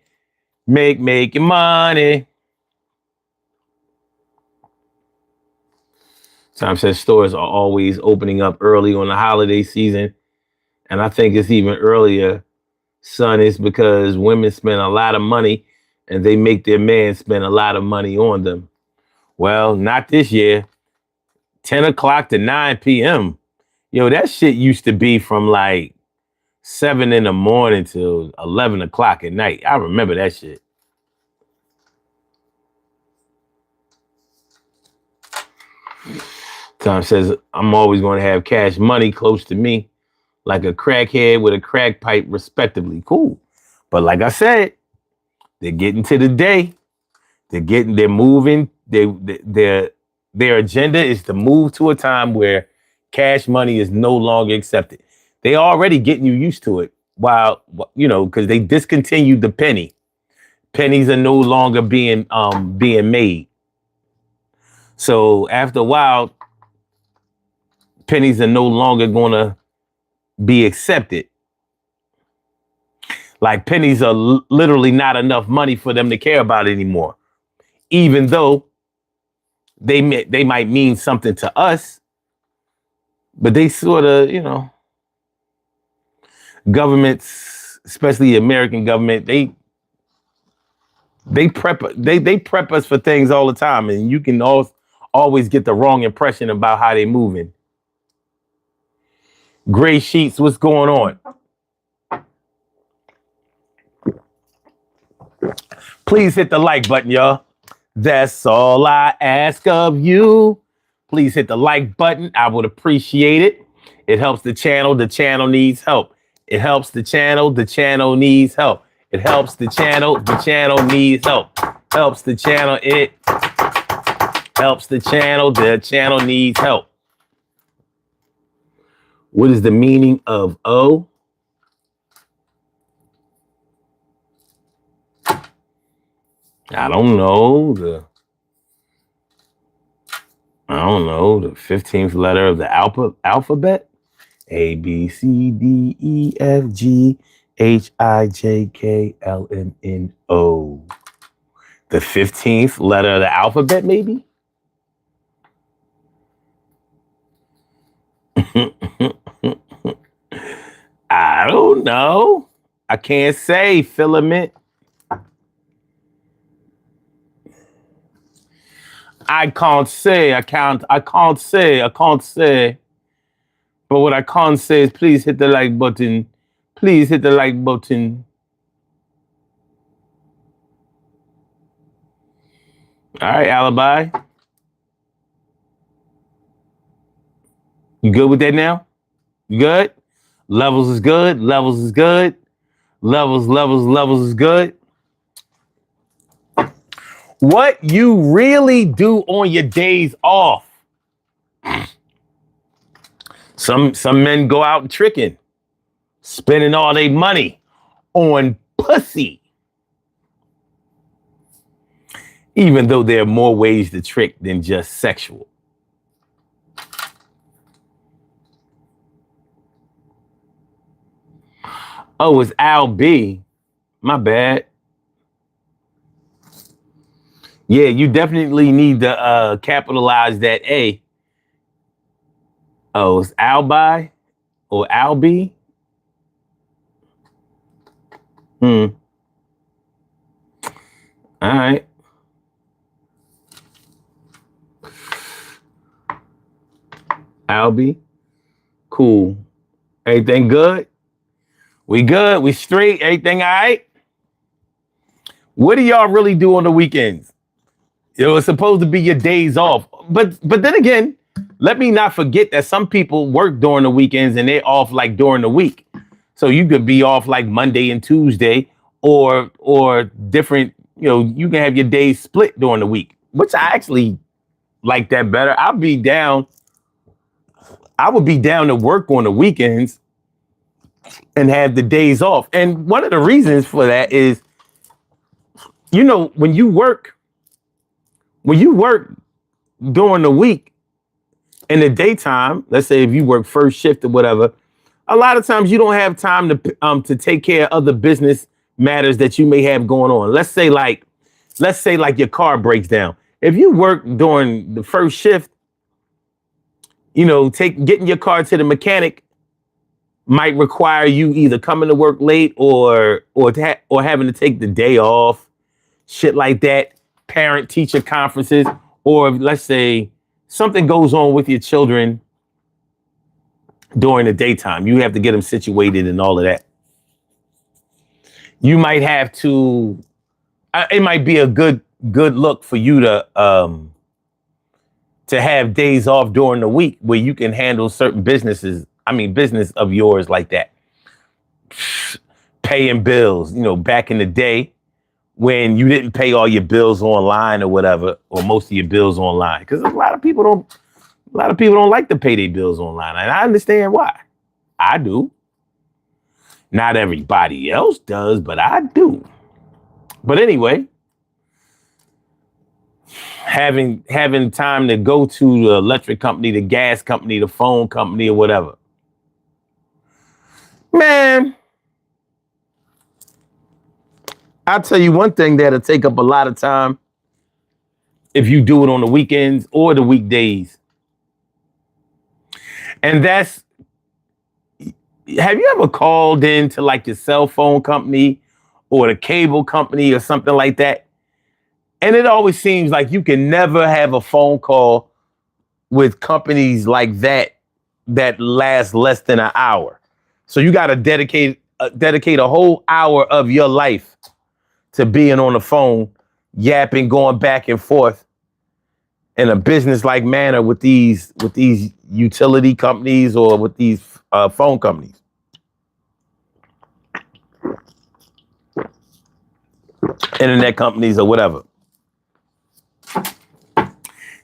Making money. Tom says stores are always opening up early on the holiday season. And I think it's even earlier, son, is because women spend a lot of money and they make their man spend a lot of money on them. Well, not this year. 10 o'clock to 9 p.m. That shit used to be from like 7 in the morning till 11 o'clock at night. I remember that shit. Tom says, I'm always going to have cash money close to me, like a crackhead with a crack pipe, respectively. Cool. But like I said, they're getting to the day. They're moving. Their agenda is to move to a time where cash money is no longer accepted. They already getting you used to it. While, because they discontinued the penny. Pennies are no longer being made. So after a while, pennies are no longer going to be accepted. Like pennies are literally not enough money for them to care about anymore. Even though they might mean something to us, but they sort of, governments, especially the American government, they prep us for things all the time, and you can always get the wrong impression about how they're moving. Gray Sheets, what's going on? Please hit the like button, y'all. That's all I ask of you. Please hit the like button. I would appreciate it. It helps the channel. The channel needs help. It helps the channel. The channel needs help. It helps the channel. The channel needs help. Helps the channel. It helps the channel. The channel needs help. What is the meaning of O? I don't know. The 15th letter of the alphabet. A, B, C, D, E, F, G, H, I, J, K, L, M, N, O. The 15th letter of the alphabet, maybe? I don't know. I can't say, filament. I can't say. But what I can't say is please hit the like button. Please hit the like button. All right, alibi. You good with that now? You good? Levels is good. Levels is good. Levels is good. What you really do on your days off? Some men go out tricking, spending all their money on pussy. Even though there are more ways to trick than just sexual. Oh, it's Al B. My bad. Yeah, you definitely need to capitalize that A. Oh, it's Albi or Albi? Hmm. All right. Albi. Cool. Everything good? We good? We straight? Everything all right? What do y'all really do on the weekends? It was supposed to be your days off. But then again, let me not forget that some people work during the weekends and they're off like during the week. So you could be off like Monday and Tuesday or different, you can have your days split during the week, which I actually like that better. I would be down to work on the weekends and have the days off. And one of the reasons for that is, when you work during the week in the daytime, let's say if you work first shift or whatever, a lot of times you don't have time to take care of other business matters that you may have going on. Let's say like your car breaks down. If you work during the first shift, getting your car to the mechanic might require you either coming to work late or having to take the day off, shit like that, parent teacher conferences, or let's say something goes on with your children during the daytime. You have to get them situated and all of that. You might have to, it might be a good look for you to have days off during the week where you can handle certain business of yours like that. Paying bills, back in the day when you didn't pay all your bills online or whatever, or most of your bills online. Because a lot of people don't like to pay their bills online. And I understand why. I do. Not everybody else does, but I do. But anyway, having time to go to the electric company, the gas company, the phone company, or whatever. Man, I'll tell you one thing that'll take up a lot of time if you do it on the weekends or the weekdays. And that's, have you ever called into like your cell phone company or the cable company or something like that? And it always seems like you can never have a phone call with companies like that lasts less than an hour. So you got to dedicate a whole hour of your life to being on the phone, yapping, going back and forth in a business-like manner with these utility companies or with these phone companies. Internet companies or whatever.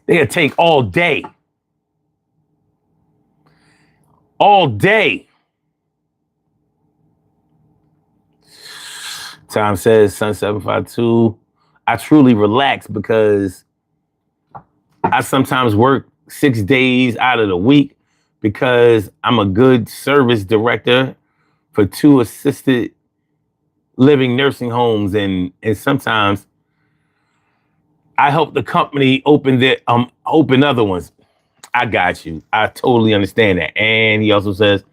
They'll take all day. All day. Time says, Sun 752. I truly relax because I sometimes work 6 days out of the week because I'm a good service director for 2 assisted living nursing homes, and sometimes I help the company open other ones. I got you. I totally understand that. And he also says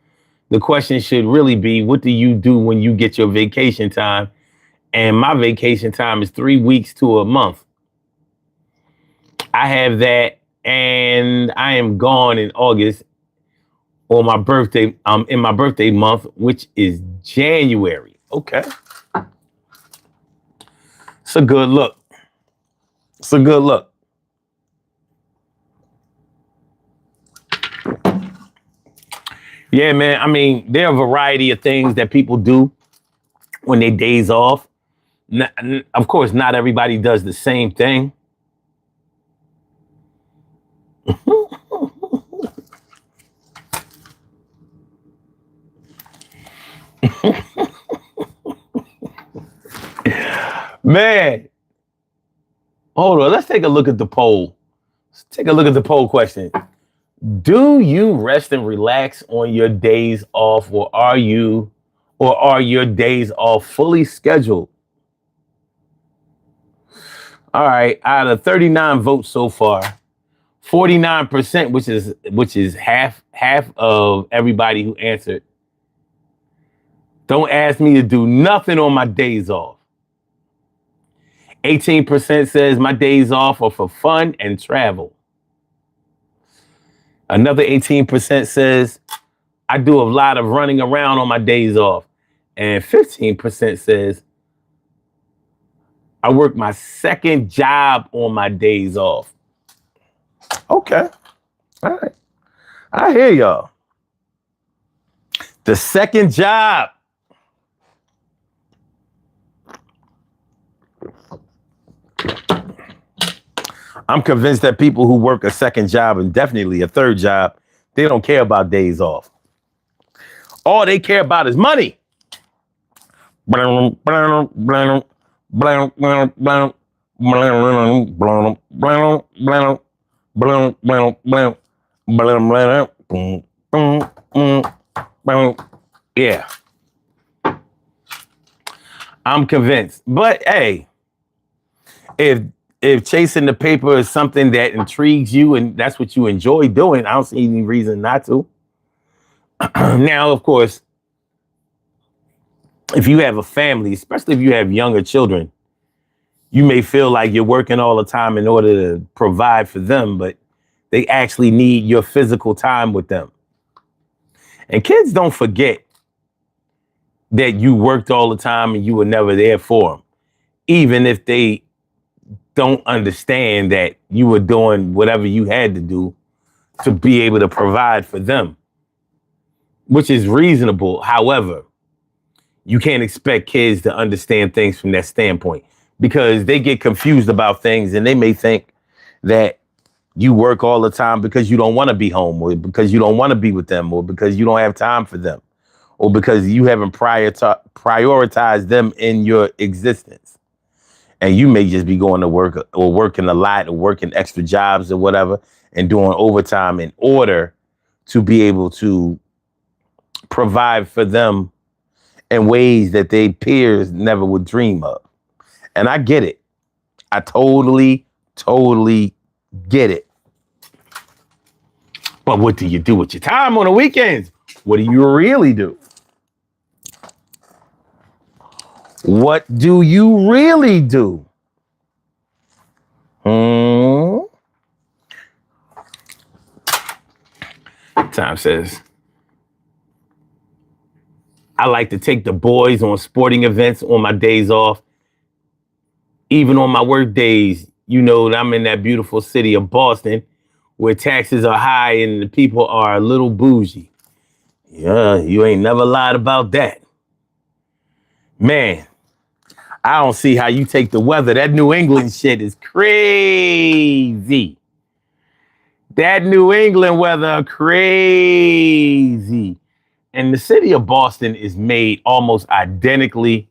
the question should really be, what do you do when you get your vacation time? And my vacation time is 3 weeks to a month. I have that, and I am gone in August on my birthday. In my birthday month, which is January. Okay. It's a good look. It's a good look. Yeah, man. I mean, there are a variety of things that people do when they days off. Of course, not everybody does the same thing. Man, hold on. Let's take a look at the poll. Let's take a look at the poll question. Do you rest and relax on your days off, or are your days off fully scheduled? All right, out of 39 votes so far, 49%, which is half of everybody who answered, don't ask me to do nothing on my days off. 18% says my days off are for fun and travel. Another 18% says I do a lot of running around on my days off. And 15% says I work my second job on my days off. Okay. All right. I hear y'all. The second job. I'm convinced that people who work a second job and definitely a third job, they don't care about days off. All they care about is money. Yeah. I'm convinced. But hey, if chasing the paper is something that intrigues you and that's what you enjoy doing, I don't see any reason not to. Now, of course, if you have a family, especially if you have younger children, you may feel like you're working all the time in order to provide for them, but they actually need your physical time with them. And kids don't forget that you worked all the time and you were never there for them, even if they don't understand that you were doing whatever you had to do to be able to provide for them, which is reasonable. However, you can't expect kids to understand things from that standpoint because they get confused about things and they may think that you work all the time because you don't want to be home or because you don't want to be with them or because you don't have time for them or because you haven't prioritized them in your existence. And you may just be going to work or working a lot or working extra jobs or whatever and doing overtime in order to be able to provide for them in ways that their peers never would dream of. And I get it. I totally get it. But what do you do with your time on the weekends? What do you really do? What do you really do? Time says, I like to take the boys on sporting events on my days off. Even on my work days, you know, I'm in that beautiful city of Boston where taxes are high and the people are a little bougie. Yeah, you ain't never lied about that. Man, I don't see how you take the weather. That New England shit is crazy. That New England weather, crazy. And the city of Boston is made almost identically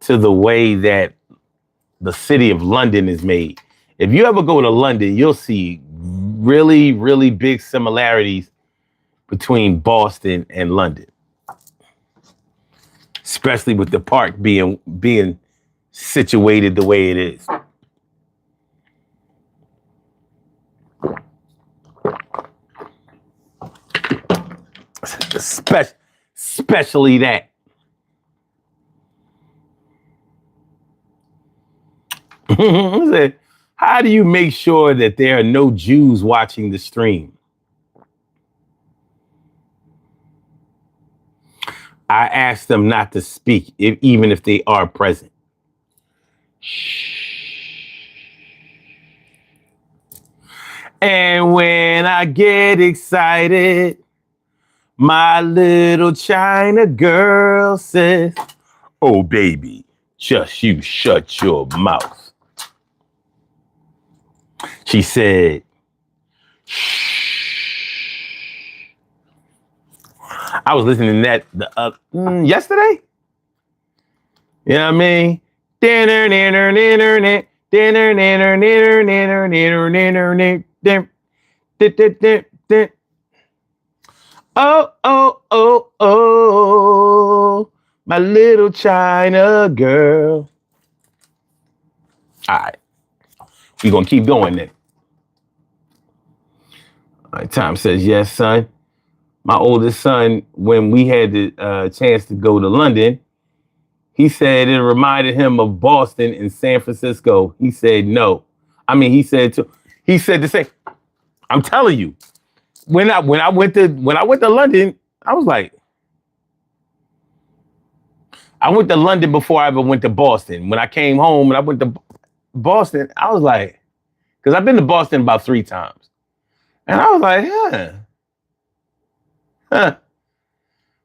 to the way that the city of London is made. If you ever go to London, you'll see really big similarities between Boston and London, especially with the park being situated the way it is. Especially that. How do you make sure that there are no Jews watching the stream? I ask them not to speak, even if they are present. Shh. And when I get excited, my little China girl says, oh, baby, just you shut your mouth. She said, shh. I was listening to that yesterday. You know what I mean? Dinner, dinner, dinner, dinner, dinner, dinner, dinner, dinner, dinner, dinner, dinner. Oh, oh, oh, oh, my little China girl. All right, we're going to keep going then. All right, Tom says, yes, son. My oldest son, when we had the chance to go to London, he said it reminded him of Boston and San Francisco. He said no. I mean, he said the same. I'm telling you, when I went to London, I was like, I went to London before I ever went to Boston. When I came home and I went to Boston, I was like, because I've been to Boston about 3 times. And I was like,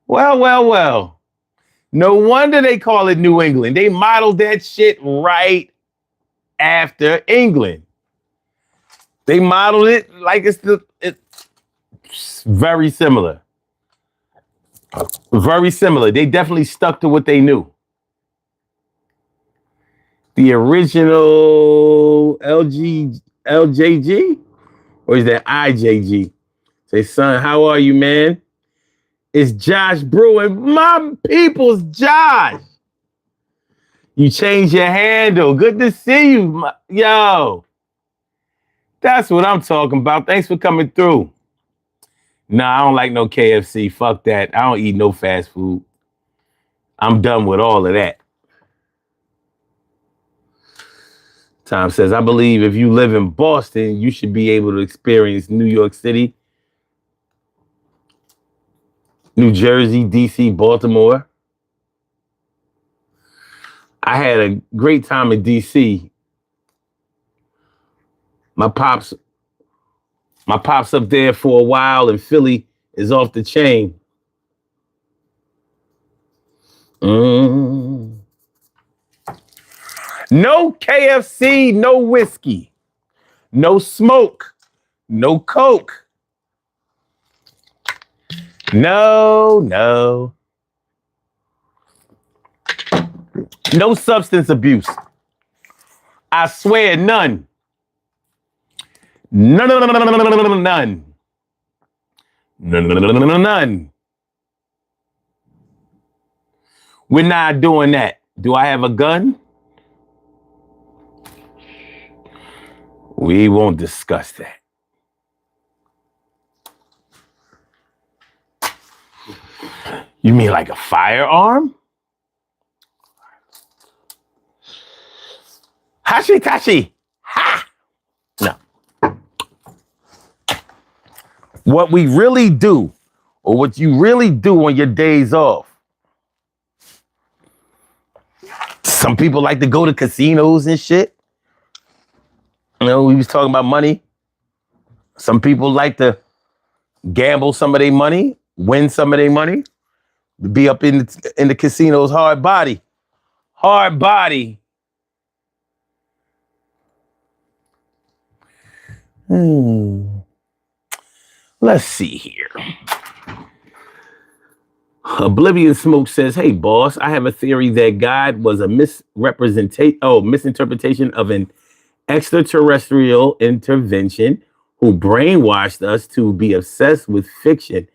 Well. No wonder they call it New England. They modeled that shit right after England. They modeled it like it's very similar. Very similar. They definitely stuck to what they knew. The original LJG? Or is that IJG? Say, son, how are you, man? It's Josh Bruin. My people's Josh. You changed your handle. Good to see you. Yo. That's what I'm talking about. Thanks for coming through. Nah, I don't like no KFC. Fuck that. I don't eat no fast food. I'm done with all of that. Tom says, I believe if you live in Boston, you should be able to experience New York City, New Jersey, DC, Baltimore. I had a great time in DC. My pops up there for a while, and Philly is off the chain. No KFC, no whiskey, no smoke, no Coke. No. No substance abuse. I swear, none. None. We're not doing that. Do I have a gun? We won't discuss that. You mean like a firearm? Hashikashi. Ha! No. What we really do, or what you really do on your days off. Some people like to go to casinos and shit. You know, we was talking about money. Some people like to gamble some of their money, win some of their money, be up in the casinos hard body. Hard body. Let's see here. Oblivion Smoke says, hey, boss, I have a theory that God was a misinterpretation of an extraterrestrial intervention who brainwashed us to be obsessed with fiction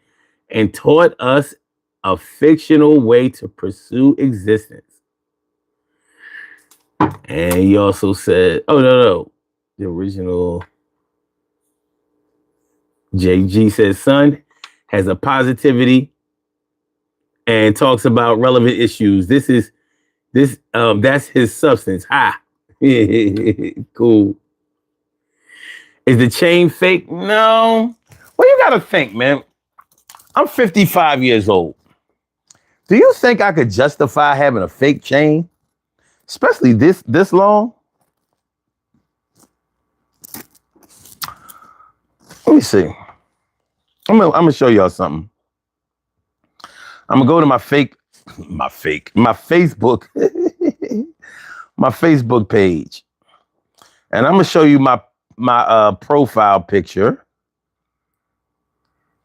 and taught us a fictional way to pursue existence. And he also said, no. The original JG says, son has a positivity and talks about relevant issues. That's his substance. Ha. Cool. Is the chain fake? No. Well, you gotta think, man. I'm 55 years old. Do you think I could justify having a fake chain? Especially this long? Let me see. I'm gonna show y'all something. I'm gonna go to my Facebook, my Facebook page, and I'm gonna show you my profile picture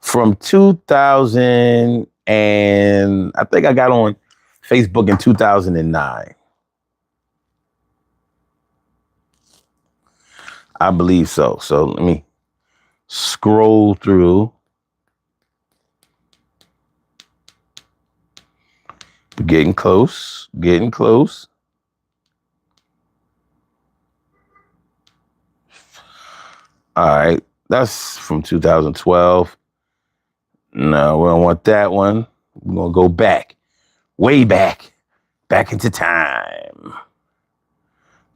from 2000, and I think I got on Facebook in 2009. I believe so. So let me scroll through. Getting close, getting close. All right, that's from 2012. No, we don't want that one. We're gonna go back, way back into time.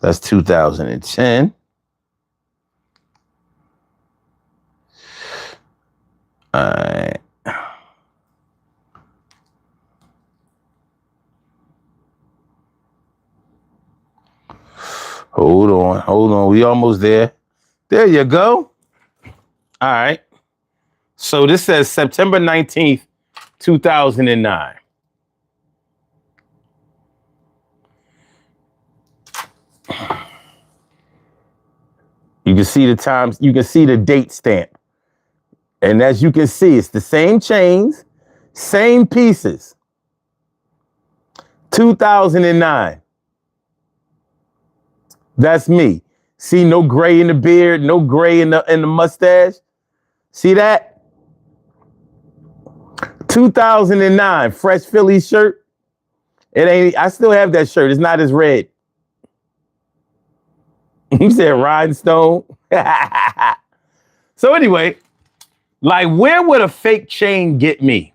That's 2010. All right. Hold on. We almost there. There you go. All right. So this says September 19th, 2009. You can see the times, you can see the date stamp. And as you can see, it's the same chains, same pieces. 2009. That's me. See, no gray in the beard, no gray in the mustache. See that? 2009, fresh Philly shirt. It ain't. I still have that shirt. It's not as red. You said rhinestone. So anyway, like, where would a fake chain get me?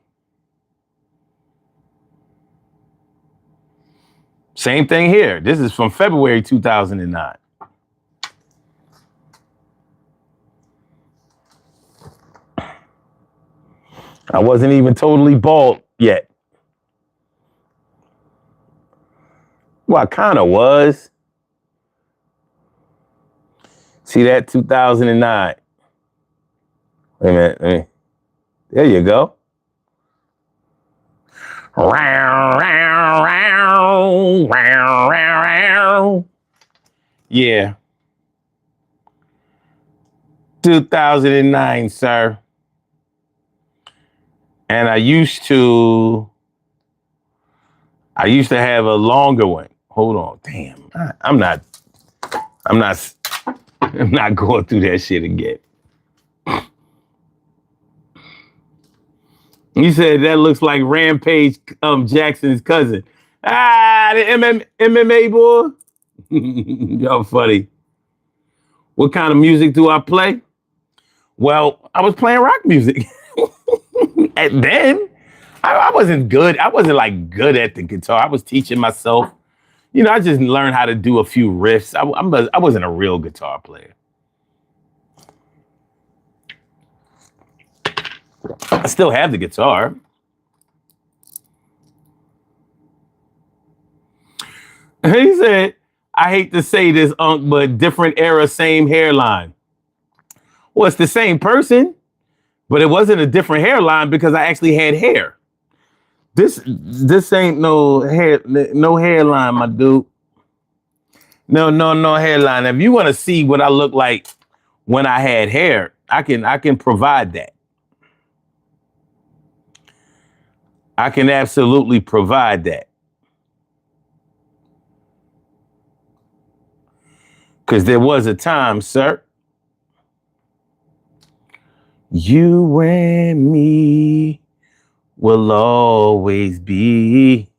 Same thing here. This is from February 2009. I wasn't even totally bald yet. Well, I kind of was. See that? 2009. Wait a minute. There you go. Yeah. 2009, sir. And I used to have a longer one. Hold on. Damn. I'm not going through that shit again. You said that looks like Rampage Jackson's cousin. The MMA boy. Y'all funny. What kind of music do I play? Well, I was playing rock music. And then I wasn't good. I wasn't like good at the guitar. I was teaching myself. You know, I just learned how to do a few riffs. I wasn't a real guitar player. I still have the guitar. He said, I hate to say this, Unc, but different era, same hairline. Well, it's the same person, but it wasn't a different hairline because I actually had hair. This ain't no hairline, my dude. No hairline. If you want to see what I look like when I had hair, I can provide that. I can absolutely provide that. Because there was a time, sir. You and me will always be.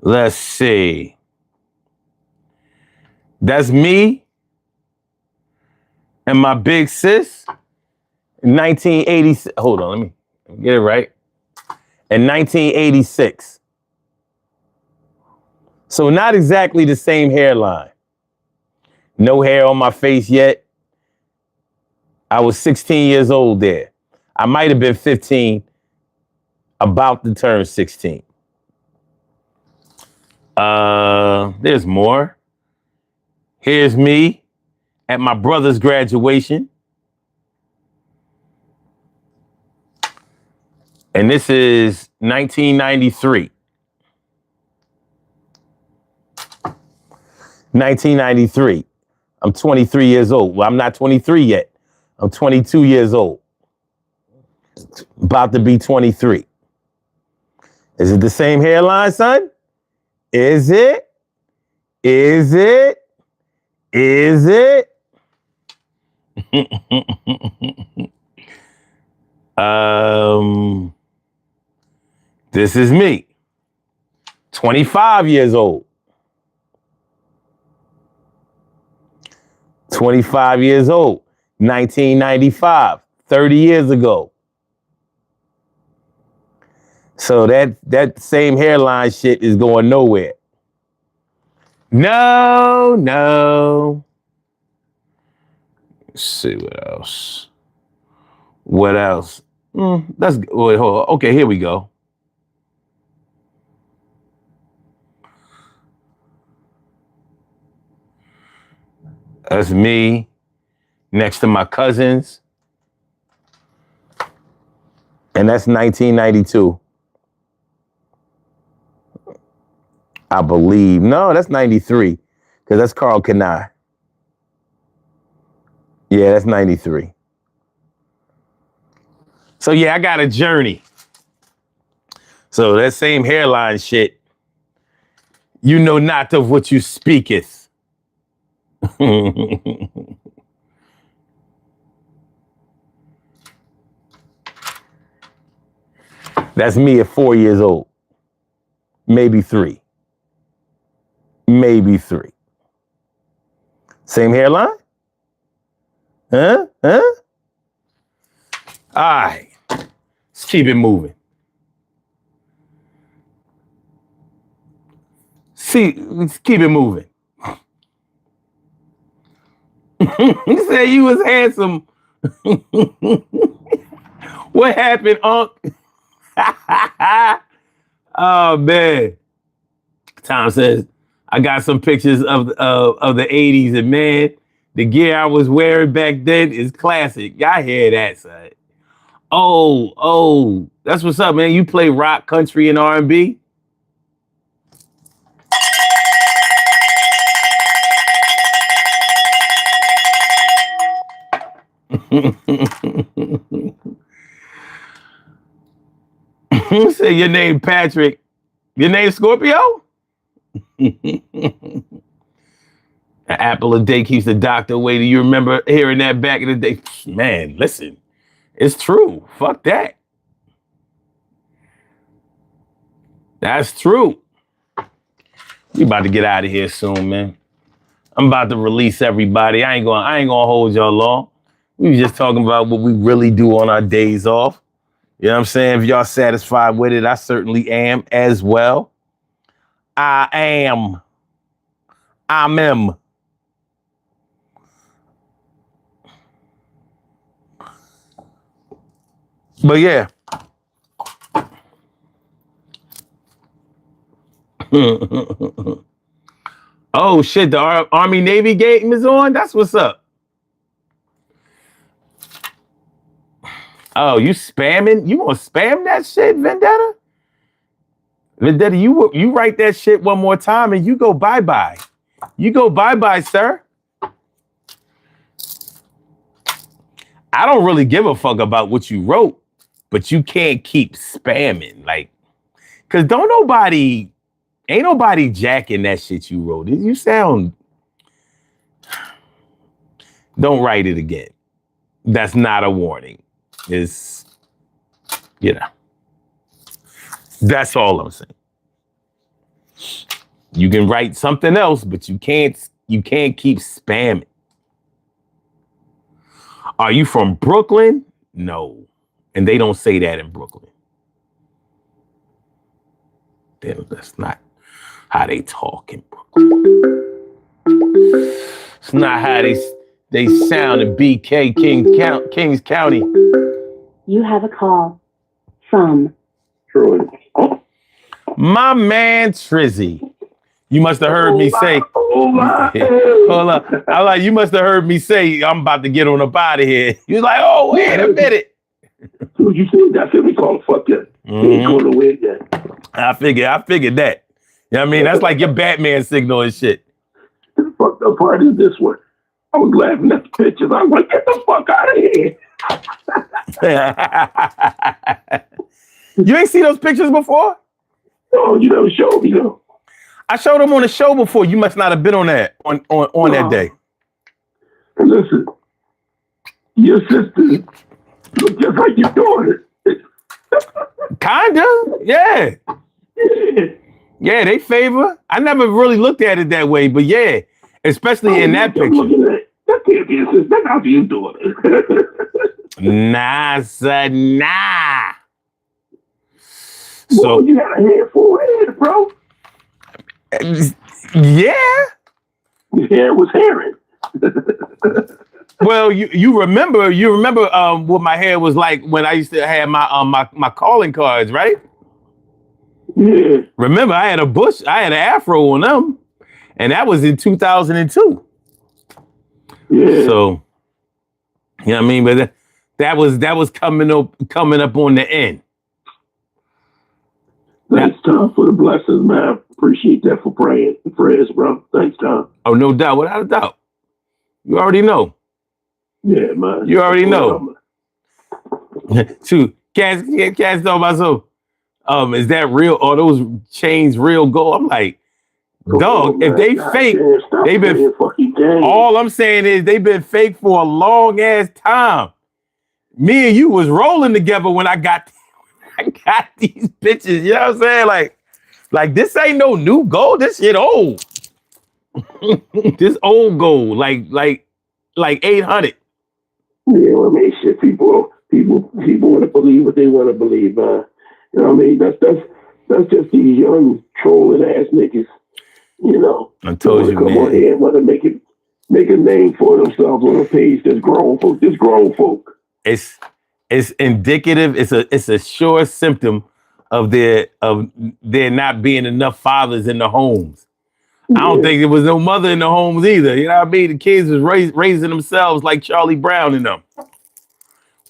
Let's see. That's me and my big sis in 1986. Hold on, let me get it right. In 1986. So not exactly the same hairline. No hair on my face yet. I was 16 years old there. I might have been 15, about to turn 16. There's more. Here's me at my brother's graduation. And this is 1993. 1993. I'm 23 years old. Well, I'm not 23 yet. I'm 22 years old. About to be 23. Is it the same hairline, son? Is it? Is it? Is it? This is me. 25 years old. 25 years old. 1995. 30 years ago. So that same hairline shit is going nowhere. No. Let's see what else. What else? Let's wait, hold on. Okay, here we go. That's me next to my cousins. And that's 1992. I believe. No, that's 93. Because that's Carl Kanai. Yeah, that's 93. So yeah, I got a journey. So that same hairline shit, you know not of what you speaketh. That's me at 4 years old. Maybe 3. Maybe 3. Same hairline? Huh? All right. Let's keep it moving. Let's keep it moving. You said you was handsome. What happened, Unc? Oh man. Tom says, I got some pictures of the 80s, and man, the gear I was wearing back then is classic. I hear that, son. Oh, that's what's up, man. You play rock, country, and R&B? Say your name Patrick. Your name Scorpio? An apple a day keeps the doctor away. Do you remember hearing that back in the day? Man, listen, it's true. Fuck that. That's true. We about to get out of here soon, man. I'm about to release everybody. I ain't gonna hold y'all long. We was just talking about what we really do on our days off. You know what I'm saying? If y'all satisfied with it, I certainly am as well. I am. But yeah. Oh shit, the Army Navy game is on? That's what's up. Oh, you spamming? You gonna spam that shit, Vendetta? Vendetta, you write that shit one more time and you go bye-bye. You go bye-bye, sir. I don't really give a fuck about what you wrote, but you can't keep spamming. Like, cause ain't nobody jacking that shit you wrote. You sound, don't write it again. That's not a warning. It's, that's all I'm saying. You can write something else, but you can't keep spamming. Are you from Brooklyn? No. And they don't say that in Brooklyn. That's not how they talk in Brooklyn. It's not how they sound in BK Kings County. You have a call from Truant. My man Trizzy. You must have heard me say. Hold up. You must have heard me say I'm about to get on up out of here. You're like, oh, wait a minute. So you said that, we call fuck that. He ain't going nowhere yet. I figured that. You know what I mean? That's like your Batman signal and shit. The fucked up part is this one. I was laughing at the pictures. I was like, get the fuck out of here. You ain't seen those pictures before? No, you never showed me though. I showed them on the show before. You must not have been on that on that day. And listen, your sister look just like your daughter. Kinda, yeah. Yeah, they favor. I never really looked at it that way, but yeah, especially in that picture. That can't be your sister. That gotta be your daughter. Nah, son, nah. Well, So you got a head full head, bro. Yeah. Your hair was hairing. Well, you remember what my hair was like when I used to have my calling cards, right? Yeah. Remember, I had an afro on them, and that was in 2002. Yeah. So, you know what I mean? But that was coming up on the end. Thanks, Tom, for the blessings, man. Appreciate that for prayers, bro. Thanks, Tom. Oh, no doubt, without a doubt. You already know. Yeah, man. You already know. Shoot, cats know about so. Is that real? Are those chains real gold? I'm like, dog. If they fake, they've been. All I'm saying is they've been fake for a long ass time. Me and you was rolling together when I got these bitches. You know what I'm saying? Like this ain't no new gold. This shit old. This old gold, like 800. Yeah, I mean, shit. People want to believe what they want to believe, man. You know what I mean? That's just these young trolling ass niggas. You know, I told you, come man. on here and want to make a name for themselves on a page that's grown folk. Just grown folk. It's indicative. It's a sure symptom of there not being enough fathers in the homes. I don't think there was no mother in the homes either. You know what I mean? The kids was raising themselves like Charlie Brown and them.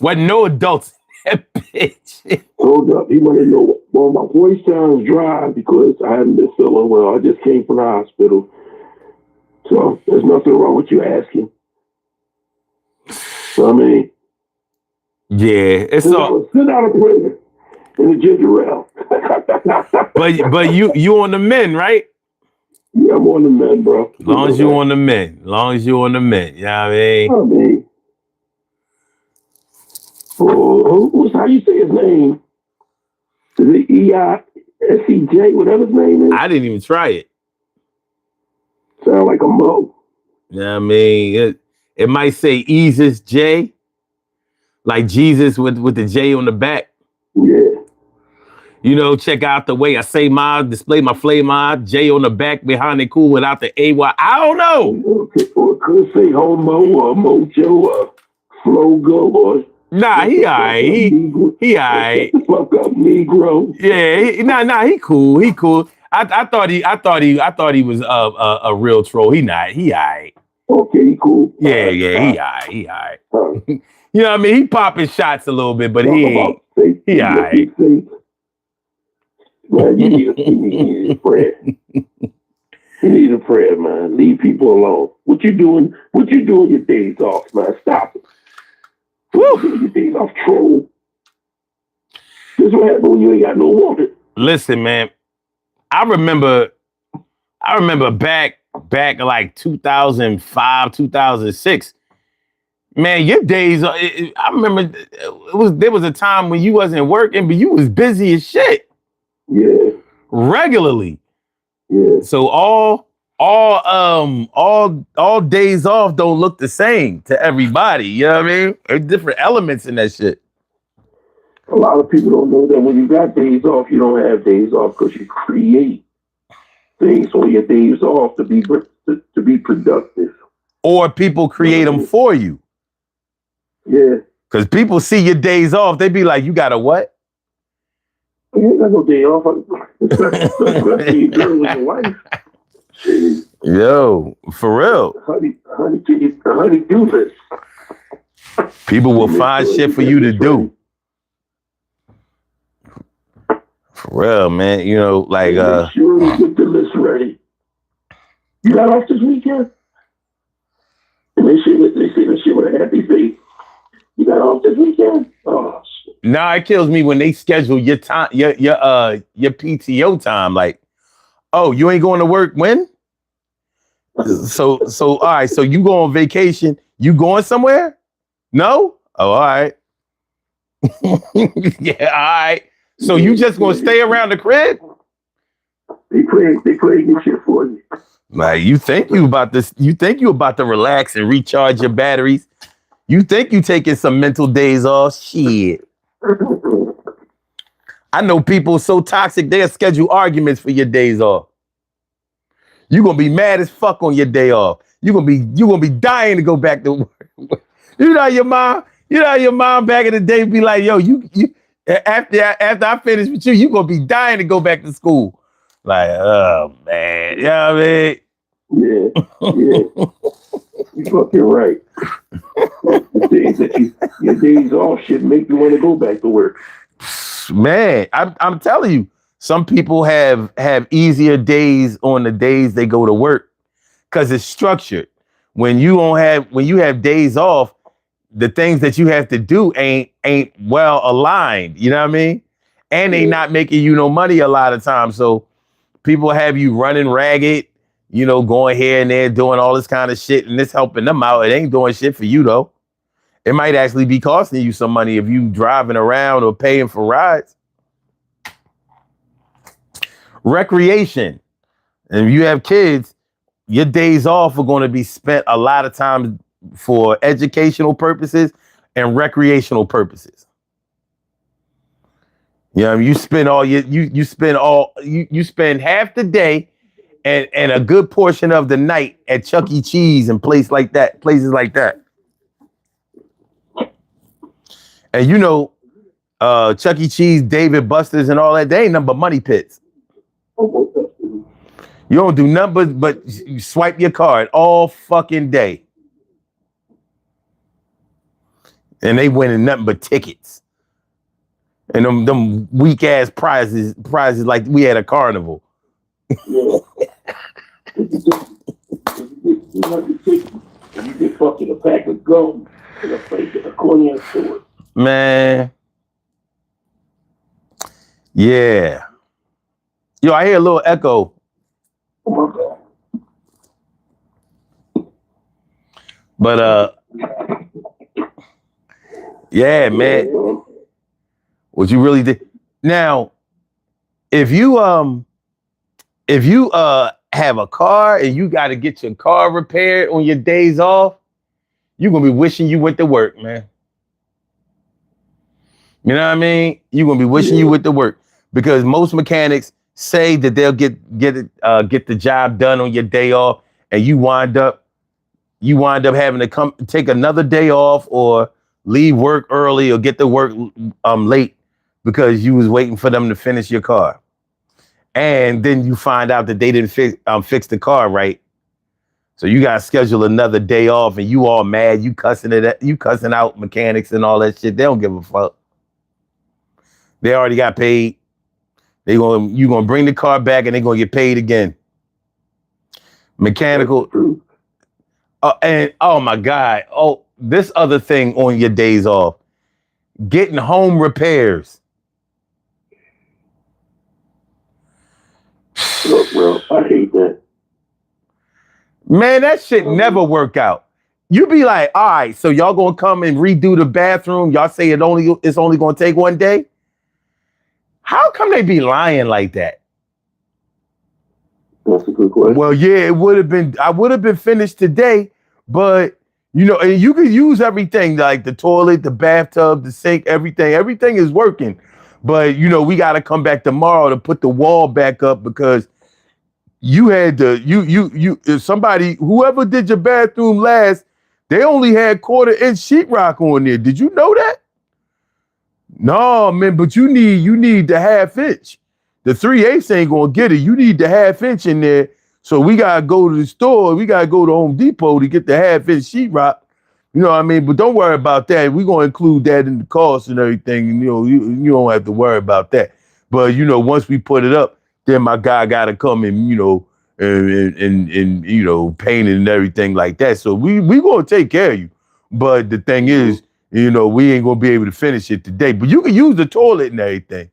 Wasn't no adults in that bitch. Hold up. He want to know, well, my voice sounds dry because I haven't been feeling well. I just came from the hospital. So there's nothing wrong with you asking. So, I mean. Yeah, it's all. Sit out of prison in the ginger ale. but you on the men, right? Yeah, I'm on the men, bro. As long as you on the men. You know what I mean? Who's how you say his name? Is it EISEJ, whatever his name is? I didn't even try it. Sound like a mo. You know what I mean? It might say Jesus J, like Jesus with the J on the back. Yeah. You know, check out the way I say my display my flame my J on the back behind it cool without the AY. I don't know. Or could say homo or mojo or flogo or nah, he alright. He alright. Fuck up Negro. Yeah, he cool. He cool. I thought he was a real troll. He not. He alright. Okay, he cool. Yeah, he alright. You know what I mean? He popping shots a little bit, but he alright. Man, you need a prayer. You need a prayer, man. Leave people alone. What you doing your days off, man? Stop it. Your days off, troll. This is what happened when you ain't got no woman. Listen, man. I remember back like 2005, 2006. Man, your days. I remember there was a time when you wasn't working, but you was busy as shit. Yeah. Regularly. Yeah. So all days off don't look the same to everybody. You know what I mean? There's different elements in that shit. A lot of people don't know that when you got days off, you don't have days off because you create things on your days off to be productive. Or people create them for you. Yeah. Because people see your days off, they be like, you got a what? You ain't got no day off. Especially your girl with your wife. Yo, for real. Honey, do this. People will find shit for you to do. For real, man. You know, like Make sure to get the list ready. You got off this weekend? And they say the shit with a happy face. You got off this weekend? Oh shit. nah, it kills me when they schedule your time, your PTO time. Like, oh, you ain't going to work when? So all right, so you go on vacation, you going somewhere? No? Oh, all right. Yeah, all right. So you just gonna stay around the crib? They play this shit for you. Like you think you about this? You think you about to relax and recharge your batteries? You think you taking some mental days off? Shit. I know people so toxic they'll schedule arguments for your days off. You gonna be mad as fuck on your day off. You gonna be dying to go back to work. You know your mom back in the day be like, yo, you after I finish with you, you gonna be dying to go back to school. Like, oh man, you know what I mean? Yeah. You're fucking right. The things that your days off should make you want to go back to work. Man, I'm telling you, some people have easier days on the days they go to work because it's structured. When you have days off, the things that you have to do ain't well aligned. You know what I mean? And they not making you no money a lot of times. So people have you running ragged, you know, going here and there, doing all this kind of shit, and it's helping them out. It ain't doing shit for you though. It might actually be costing you some money if you driving around or paying for rides. Recreation. And if you have kids, your days off are going to be spent a lot of time for educational purposes and recreational purposes. You know, you spend half the day and a good portion of the night at Chuck E. Cheese and places like that. And you know, Chuck E. Cheese, David Buster's, and all that, they ain't nothing but money pits. You don't do nothing but you swipe your card all fucking day. And they winning nothing but tickets. And them weak ass prizes like we had a carnival. Yeah. You get fucking a pack of gum in a place at a corner store. Man. Yeah. Yo, I hear a little echo. Oh my God. But yeah, man. What you really did. Now, if you have a car and you got to get your car repaired on your days off, you're gonna be wishing you went to work, man. You know what I mean? You're gonna be wishing you went to work because most mechanics say that they'll get the job done on your day off, and you wind up having to take another day off or leave work early or get to work late because you was waiting for them to finish your car. And then you find out that they didn't fix the car right. So you got to schedule another day off and you all mad. You cussing out mechanics and all that shit. They don't give a fuck. They already got paid. You gonna bring the car back and they're gonna get paid again. Mechanical. And oh my God. Oh, this other thing on your days off. Getting home repairs. Look, bro, I hate that. Man, that shit never work out. You be like, all right, so y'all gonna come and redo the bathroom. Y'all say it's only gonna take one day. How come they be lying like that? That's a good question. Well, yeah, I would have been finished today, but you know, and you can use everything like the toilet, the bathtub, the sink, everything. Everything is working. But you know, we gotta come back tomorrow to put the wall back up because you had to if somebody, whoever did your bathroom last, they only had 1/4-inch sheetrock on there. Did you know that? No, man, but you need the 1/2 inch. The 3/8 ain't gonna get it. You need the 1/2 inch in there. So we gotta go to the store. We gotta go to Home Depot to get the 1/2 inch sheetrock. You know what I mean? But don't worry about that. We're gonna include that in the cost and everything. And, you know, you don't have to worry about that. But once we put it up, then my guy got to come and and paint it and everything like that. So we gonna take care of you. But the thing is, we ain't gonna be able to finish it today. But you can use the toilet and everything.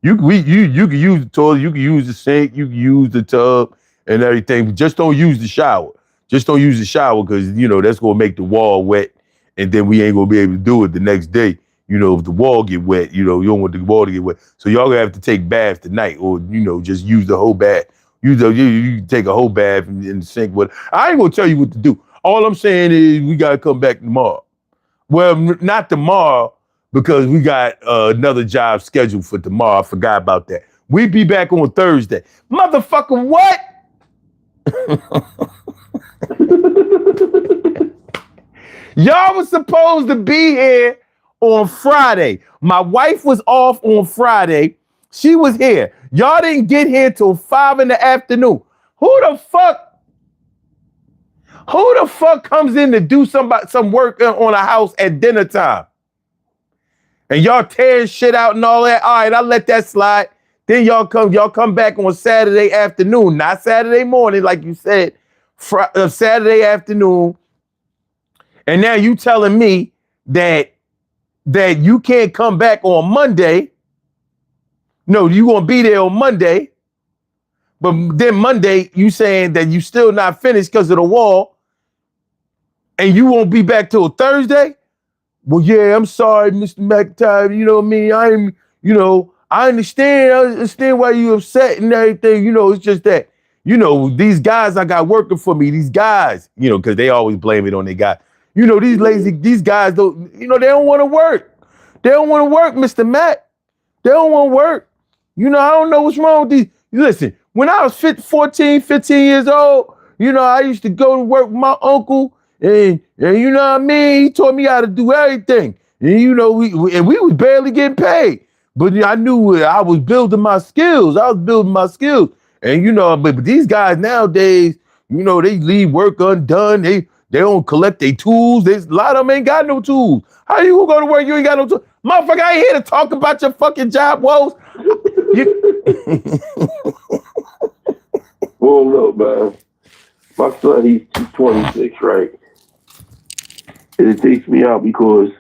You can use the toilet, you can use the sink, you can use the tub and everything. But just don't use the shower. Just don't use the shower because that's gonna make the wall wet, and then we ain't gonna be able to do it the next day. If the wall get wet, you don't want the wall to get wet. So y'all gonna have to take baths tonight, or just use the whole bath. You can take a whole bath in the sink. But I ain't gonna tell you what to do. All I'm saying is we gotta come back tomorrow. Well, not tomorrow because we got another job scheduled for tomorrow. I forgot about that. We be back on Thursday. Motherfucker, what? Y'all was supposed to be here on Friday. My wife was off on Friday. She was here. Y'all didn't get here till 5 PM. Who the fuck comes in to do some work on a house at dinner time? And y'all tear shit out and all that. All right, I'll let that slide. Then y'all come back on Saturday afternoon, not Saturday morning, like you said, Saturday afternoon. And now you telling me that you can't come back on Monday. No, you gonna be there on Monday. But then Monday, you saying that you still not finished because of the wall. And you won't be back till Thursday? Well, yeah, I'm sorry, Mr. McIntyre. You know what I mean? I understand why you upset and everything. It's just that, these guys I got working for me, these guys, because they always blame it on their guys. These guys don't, they don't want to work. They don't want to work, Mr. Matt. They don't want to work. I don't know what's wrong with these. Listen, when I was 15 years old, I used to go to work with my uncle. And you know what I mean? He taught me how to do everything. And we was barely getting paid. But I knew I was building my skills. And but these guys nowadays, they leave work undone. They don't collect their tools. A lot of them ain't got no tools. How you gonna go to work? You ain't got no tools. Motherfucker, I ain't here to talk about your fucking job woes. Well, look, man. My son, he's 26, right? And it takes me out because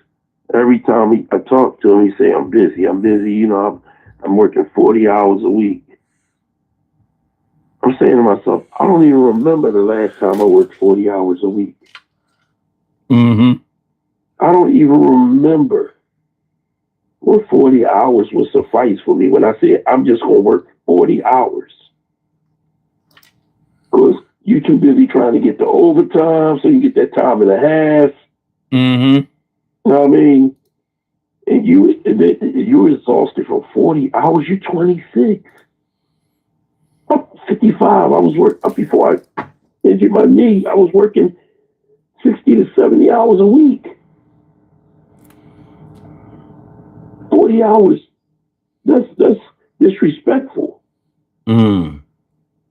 every time I talk to him, he say, I'm busy. I'm working 40 hours a week. I'm saying to myself, I don't even remember the last time I worked 40 hours a week. Mm-hmm. I don't even remember what 40 hours would suffice for me when I said I'm just going to work 40 hours. Because you're too busy trying to get the overtime so you get that time and a half. Mm-hmm. You know what I mean? And you're exhausted for 40 hours. You're 26. I'm 55. I was working before I injured my knee. I was working 60 to 70 hours a week. 40 hours. That's disrespectful. Mm.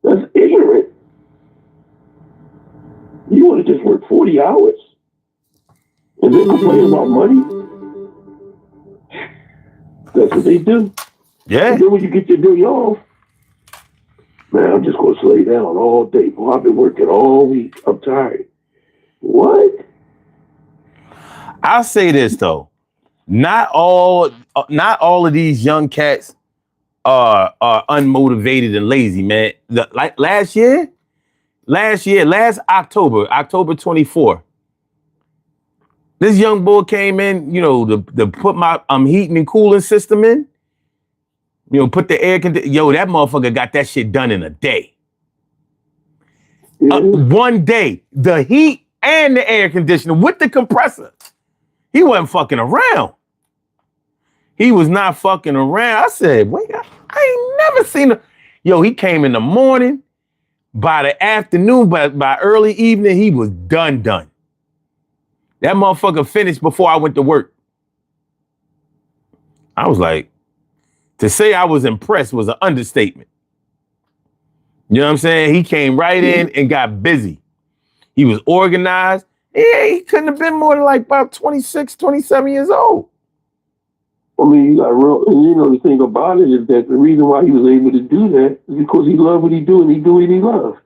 That's ignorant. You want to just work 40 hours? And then complain about money? That's what they do. Yeah. And then when you get your day off, man, I'm just going to lay down all day. Boy, I've been working all week. I'm tired. What? I'll say this though. Not all of these young cats are unmotivated and lazy, man. Like last October 24th, this young boy came in, to put my heating and cooling system in. Put the air conditioner. Yo, that motherfucker got that shit done in a day. One day, the heat and the air conditioner with the compressor. He wasn't fucking around. He was not fucking around. I said, wait, I ain't never seen him. Yo, he came in the morning. By the afternoon, by early evening, he was done. That motherfucker finished before I went to work. I was like, to say I was impressed was an understatement. You know what I'm saying? He came right in and got busy. He was organized. Yeah, he couldn't have been more than like about 26, 27 years old. I mean, you got real, and you know the thing about it is that the reason why he was able to do that is because he loved what he do and he do what he loves.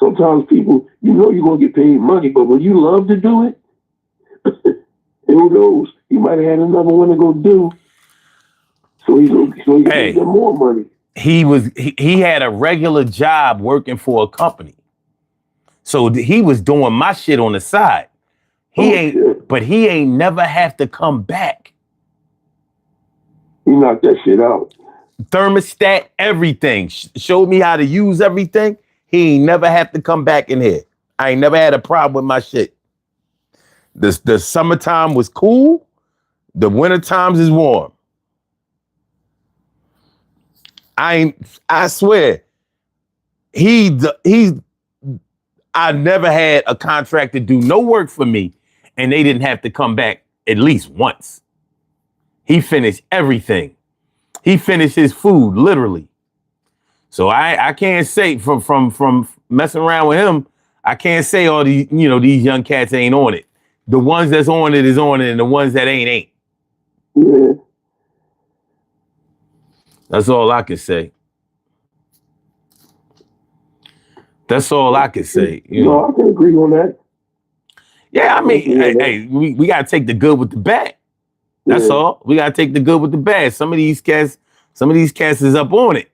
Sometimes people, you know, you're gonna get paid money, but when you love to do it, and who knows, he might have had another one to go do, so he can get more money. He had a regular job working for a company, so he was doing my shit on the side. But he ain't never have to come back. He knocked that shit out. Thermostat, everything. Showed me how to use everything. He ain't never have to come back in here. I ain't never had a problem with my shit. The summertime was cool. The winter times is warm. I swear, I never had a contractor do no work for me and they didn't have to come back at least once. He finished everything. He finished his food, literally. So I can't say from messing around with him, I can't say all these, you know, these young cats ain't on it. The ones that's on it is on it, and the ones that ain't. Yeah. That's all I can say. That's all I can say. You know, I can agree on that. Yeah, I mean, we gotta take the good with the bad. That's all. We gotta take the good with the bad. Some of these cats is up on it.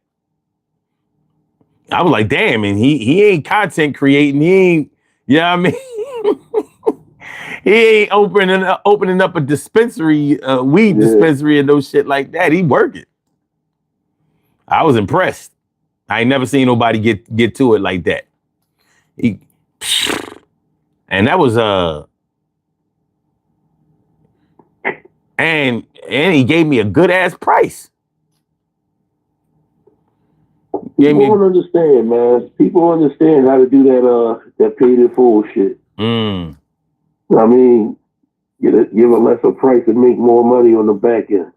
I was like, damn, and he ain't content creating. He ain't, you know what I mean? He ain't opening up a dispensary, weed dispensary and no shit like that. He working. I was impressed. I ain't never seen nobody get to it like that. And that was and he gave me a good ass price. People don't understand, man. People understand how to do that paid in full shit. I mean, give a lesser price and make more money on the back end.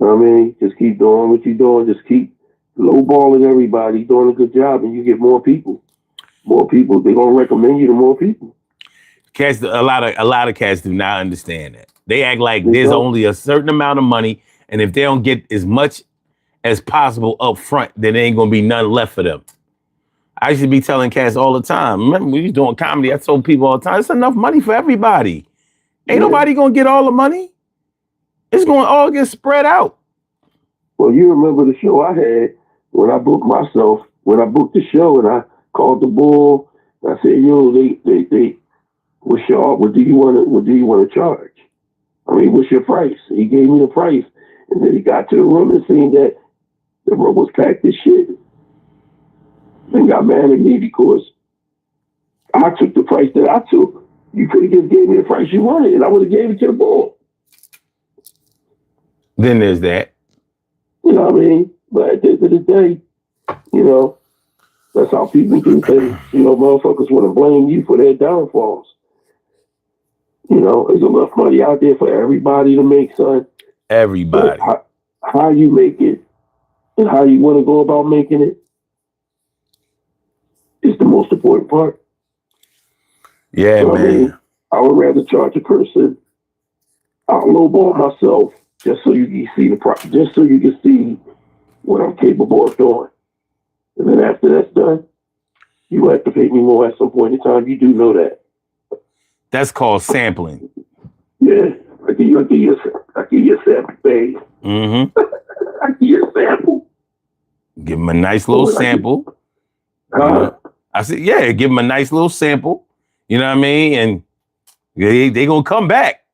I mean, just keep doing what you're doing. Just keep lowballing everybody, doing a good job, and you get more people. More people. They're gonna recommend you to more people. Cats, a lot of cats do not understand that. They act like there's only a certain amount of money, and if they don't get as much as possible up front, then there ain't gonna be none left for them. I used to be telling cats all the time. Remember, we was doing comedy. I told people all the time, it's enough money for everybody. Ain't nobody gonna get all the money. It's gonna all get spread out. Well, you remember the show I had when I booked myself, when I booked the show and I called the bull. I said, yo, they what's your, what do you want to charge? I mean, what's your price? He gave me the price. And then he got to the room and seen that the room was packed as shit. Then got mad at me because I took the price that I took. You could have just gave me the price you wanted and I would have gave it to the bull. Then there's that. You know what I mean? But at the end of the day, you know, that's how people do things. You know, motherfuckers want to blame you for their downfalls. You know, there's enough money out there for everybody to make, son. Everybody. How you make it and how you want to go about making it is the most important part. Yeah, so, man. I mean, I would rather charge a person. I'll lowball myself just so you can see just so you can see what I'm capable of doing. And then after that's done, you have to pay me more at some point in time. You do know that. That's called sampling. Yeah, I give you a sample, babe. Mm-hmm. I give you a sample. Give them a nice little sample. I said, yeah, give them a nice little sample. You know what I mean? And they gonna come back.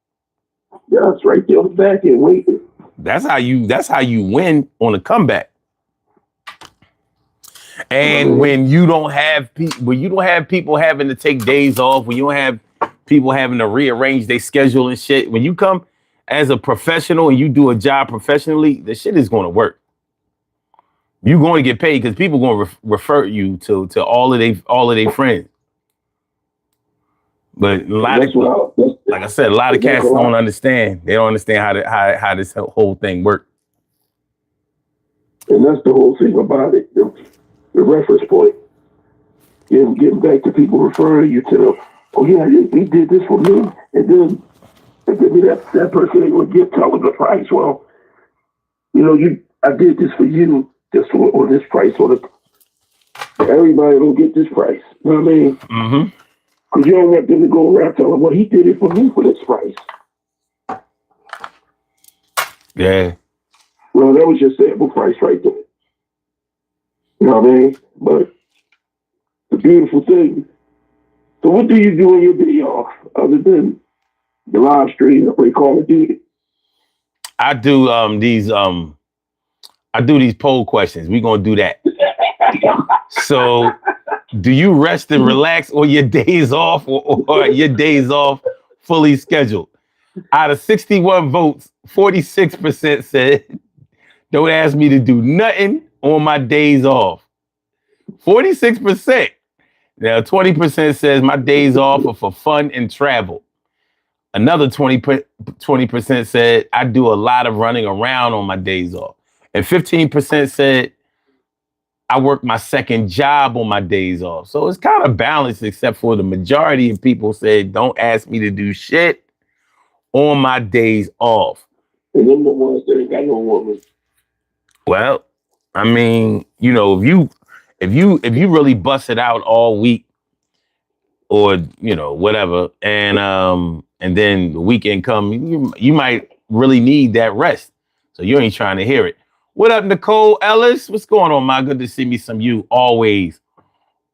Yeah, it's right there on the back end waiting. That's how you win on a comeback. And when you don't have people having to take days off, when you don't have people having to rearrange their schedule and shit, when you come as a professional and you do a job professionally, the shit is going to work. You're going to get paid because people are going to refer you to all of their friends. But like I said, a lot of cats don't understand. They don't understand how this whole thing works. And that's the whole thing about it. The reference point. Getting back to people referring you to them. Oh yeah, he did this for me. And then maybe that person ain't gonna get tell them the price. Well, I did this for you, just on this price, everybody don't get this price. You know what I mean? Mm-hmm. Because you don't want them to go around telling, well, he did it for me for this price. Yeah. Well, that was your sample price right there. You know what I mean? But the beautiful thing. So what do you do on your day off other than the live stream or play Call of Duty? I do these poll questions. We're gonna do that. So do you rest and relax on your days off or your days off fully scheduled? Out of 61 votes, 46% said, don't ask me to do nothing on my days off. 46%. Now, 20% says my days off are for fun and travel. Another 20% said I do a lot of running around on my days off. And 15% said I work my second job on my days off. So it's kind of balanced, except for the majority of people said, don't ask me to do shit on my days off. And them the ones that ain't got no woman. Well, I mean, if you really bust it out all week or, whatever, and then the weekend come, you might really need that rest. So you ain't trying to hear it. What up, Nicole Ellis? What's going on, my? Good to see me some you. Always.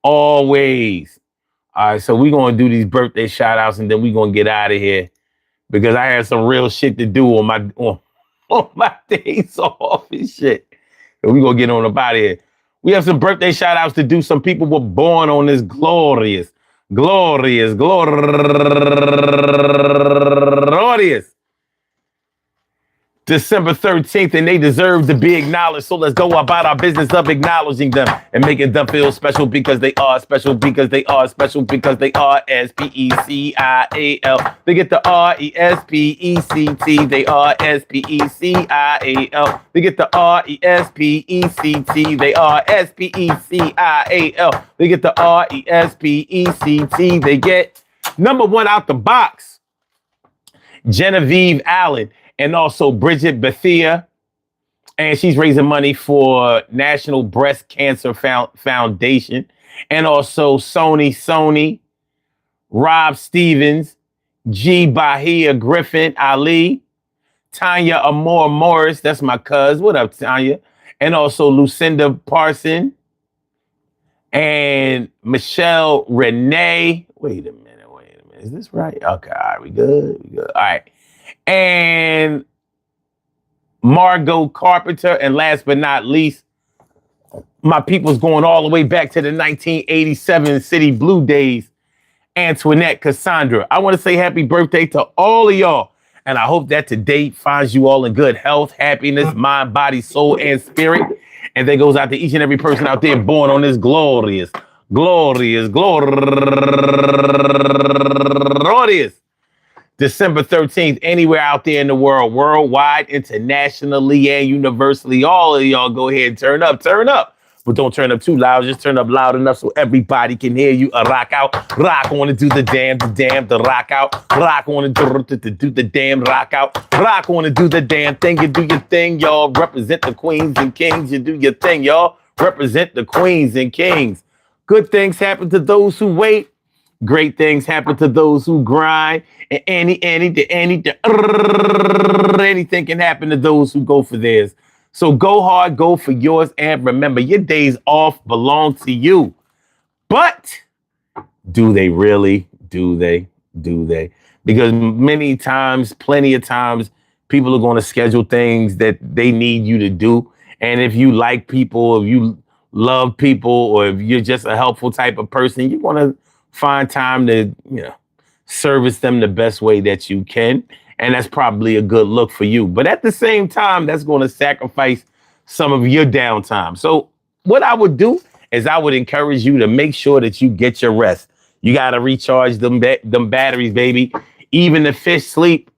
Always. All right, so we're going to do these birthday shout outs and then we're going to get out of here because I had some real shit to do on my days off and shit. And we're going to get on up out of here. We have some birthday shout outs to do. Some people were born on this glorious December 13th, and they deserve to be acknowledged. So let's go about our business of acknowledging them and making them feel special because they are special, because they are special, because they are SPECIAL. They get the RESPECT. They are SPECIAL. They get the RESPECT. They are SPECIAL. They get the RESPECT. They get number one out the box, Genevieve Allen. And also Bridget Bethia, and she's raising money for National Breast Cancer Foundation. And also Sony, Rob Stevens, G. Bahia Griffin Ali, Tanya Amore Morris, that's my cuz. What up, Tanya? And also Lucinda Parson and Michelle Renee. Wait a minute. Is this right? Okay, all right, we good. All right. And Margot Carpenter, and last but not least, my people's going all the way back to the 1987 City Blue days, Antoinette Cassandra. I want to say happy birthday to all of y'all, and I hope that today finds you all in good health, happiness, mind, body, soul, and spirit. And that goes out to each and every person out there born on this glorious December 13th, anywhere out there in the world, worldwide, internationally, and universally. All of y'all go ahead and turn up. But don't turn up too loud. Just turn up loud enough so everybody can hear you. Rock out. Rock on to do the damn, the rock out. Rock on to do the damn rock out. Rock on to do the damn thing. You do your thing, y'all. Represent the queens and kings. You do your thing, y'all. Represent the queens and kings. Good things happen to those who wait. Great things happen to those who grind. And anything can happen to those who go for theirs. So go hard, go for yours. And remember, your days off belong to you. But do they really? Do they? Because plenty of times, people are going to schedule things that they need you to do. And if you like people, if you love people, or if you're just a helpful type of person, you want to find time to, service them the best way that you can. And that's probably a good look for you. But at the same time, that's going to sacrifice some of your downtime. So what I would do is I would encourage you to make sure that you get your rest. You got to recharge them batteries, baby. Even the fish sleep.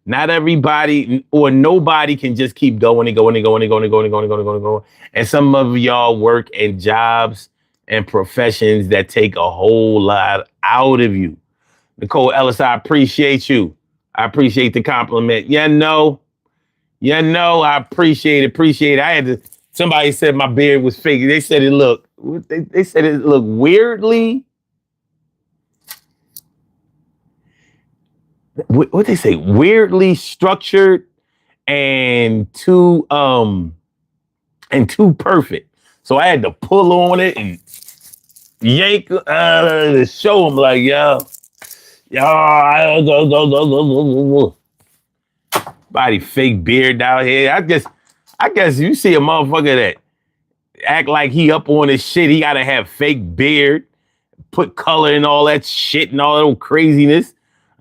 Not everybody or nobody can just keep going. And some of y'all work in jobs and professions that take a whole lot out of you. Nicole Ellis, I appreciate you. I appreciate the compliment. I appreciate it. I had to, somebody said my beard was fake. They said it looked, they said it looked weirdly, what they say, weirdly structured and too perfect. So I had to pull on it and yank to show them like, body fake beard out here. I guess you see a motherfucker that act like he up on his shit. He gotta have fake beard, put color in all that shit and all that old craziness.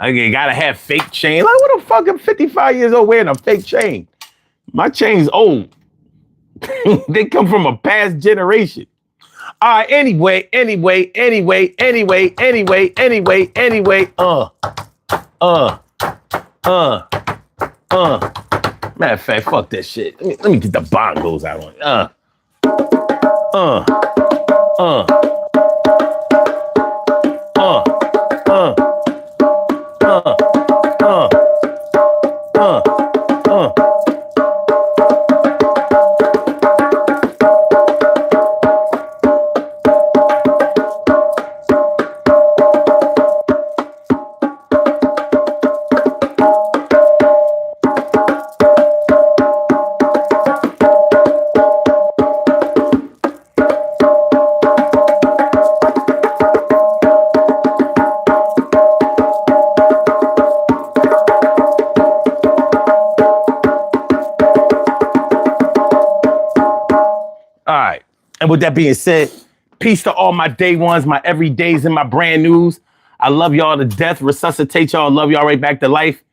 You gotta have fake chain. Like, what the fuck? I'm 55 years old wearing a fake chain. My chain's old. They come from a past generation. All right, anyway. Matter of fact, fuck that shit. Let me get the bongos out on it. And with that being said, peace to all my day ones, my everydays, and my brand news. I love y'all to death. Resuscitate y'all. Love y'all right back to life.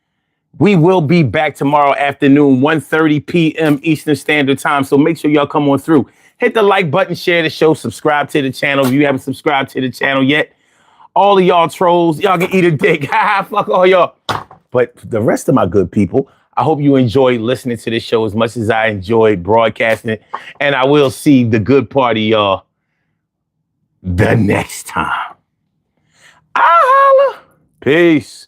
We will be back tomorrow afternoon, 1:30 p.m. Eastern Standard Time. So make sure y'all come on through. Hit the like button, share the show, subscribe to the channel if you haven't subscribed to the channel yet. All of y'all trolls, y'all can eat a dick. Fuck all y'all. But the rest of my good people, I hope you enjoy listening to this show as much as I enjoyed broadcasting it. And I will see the good part of y'all the next time. I'll holla. Peace.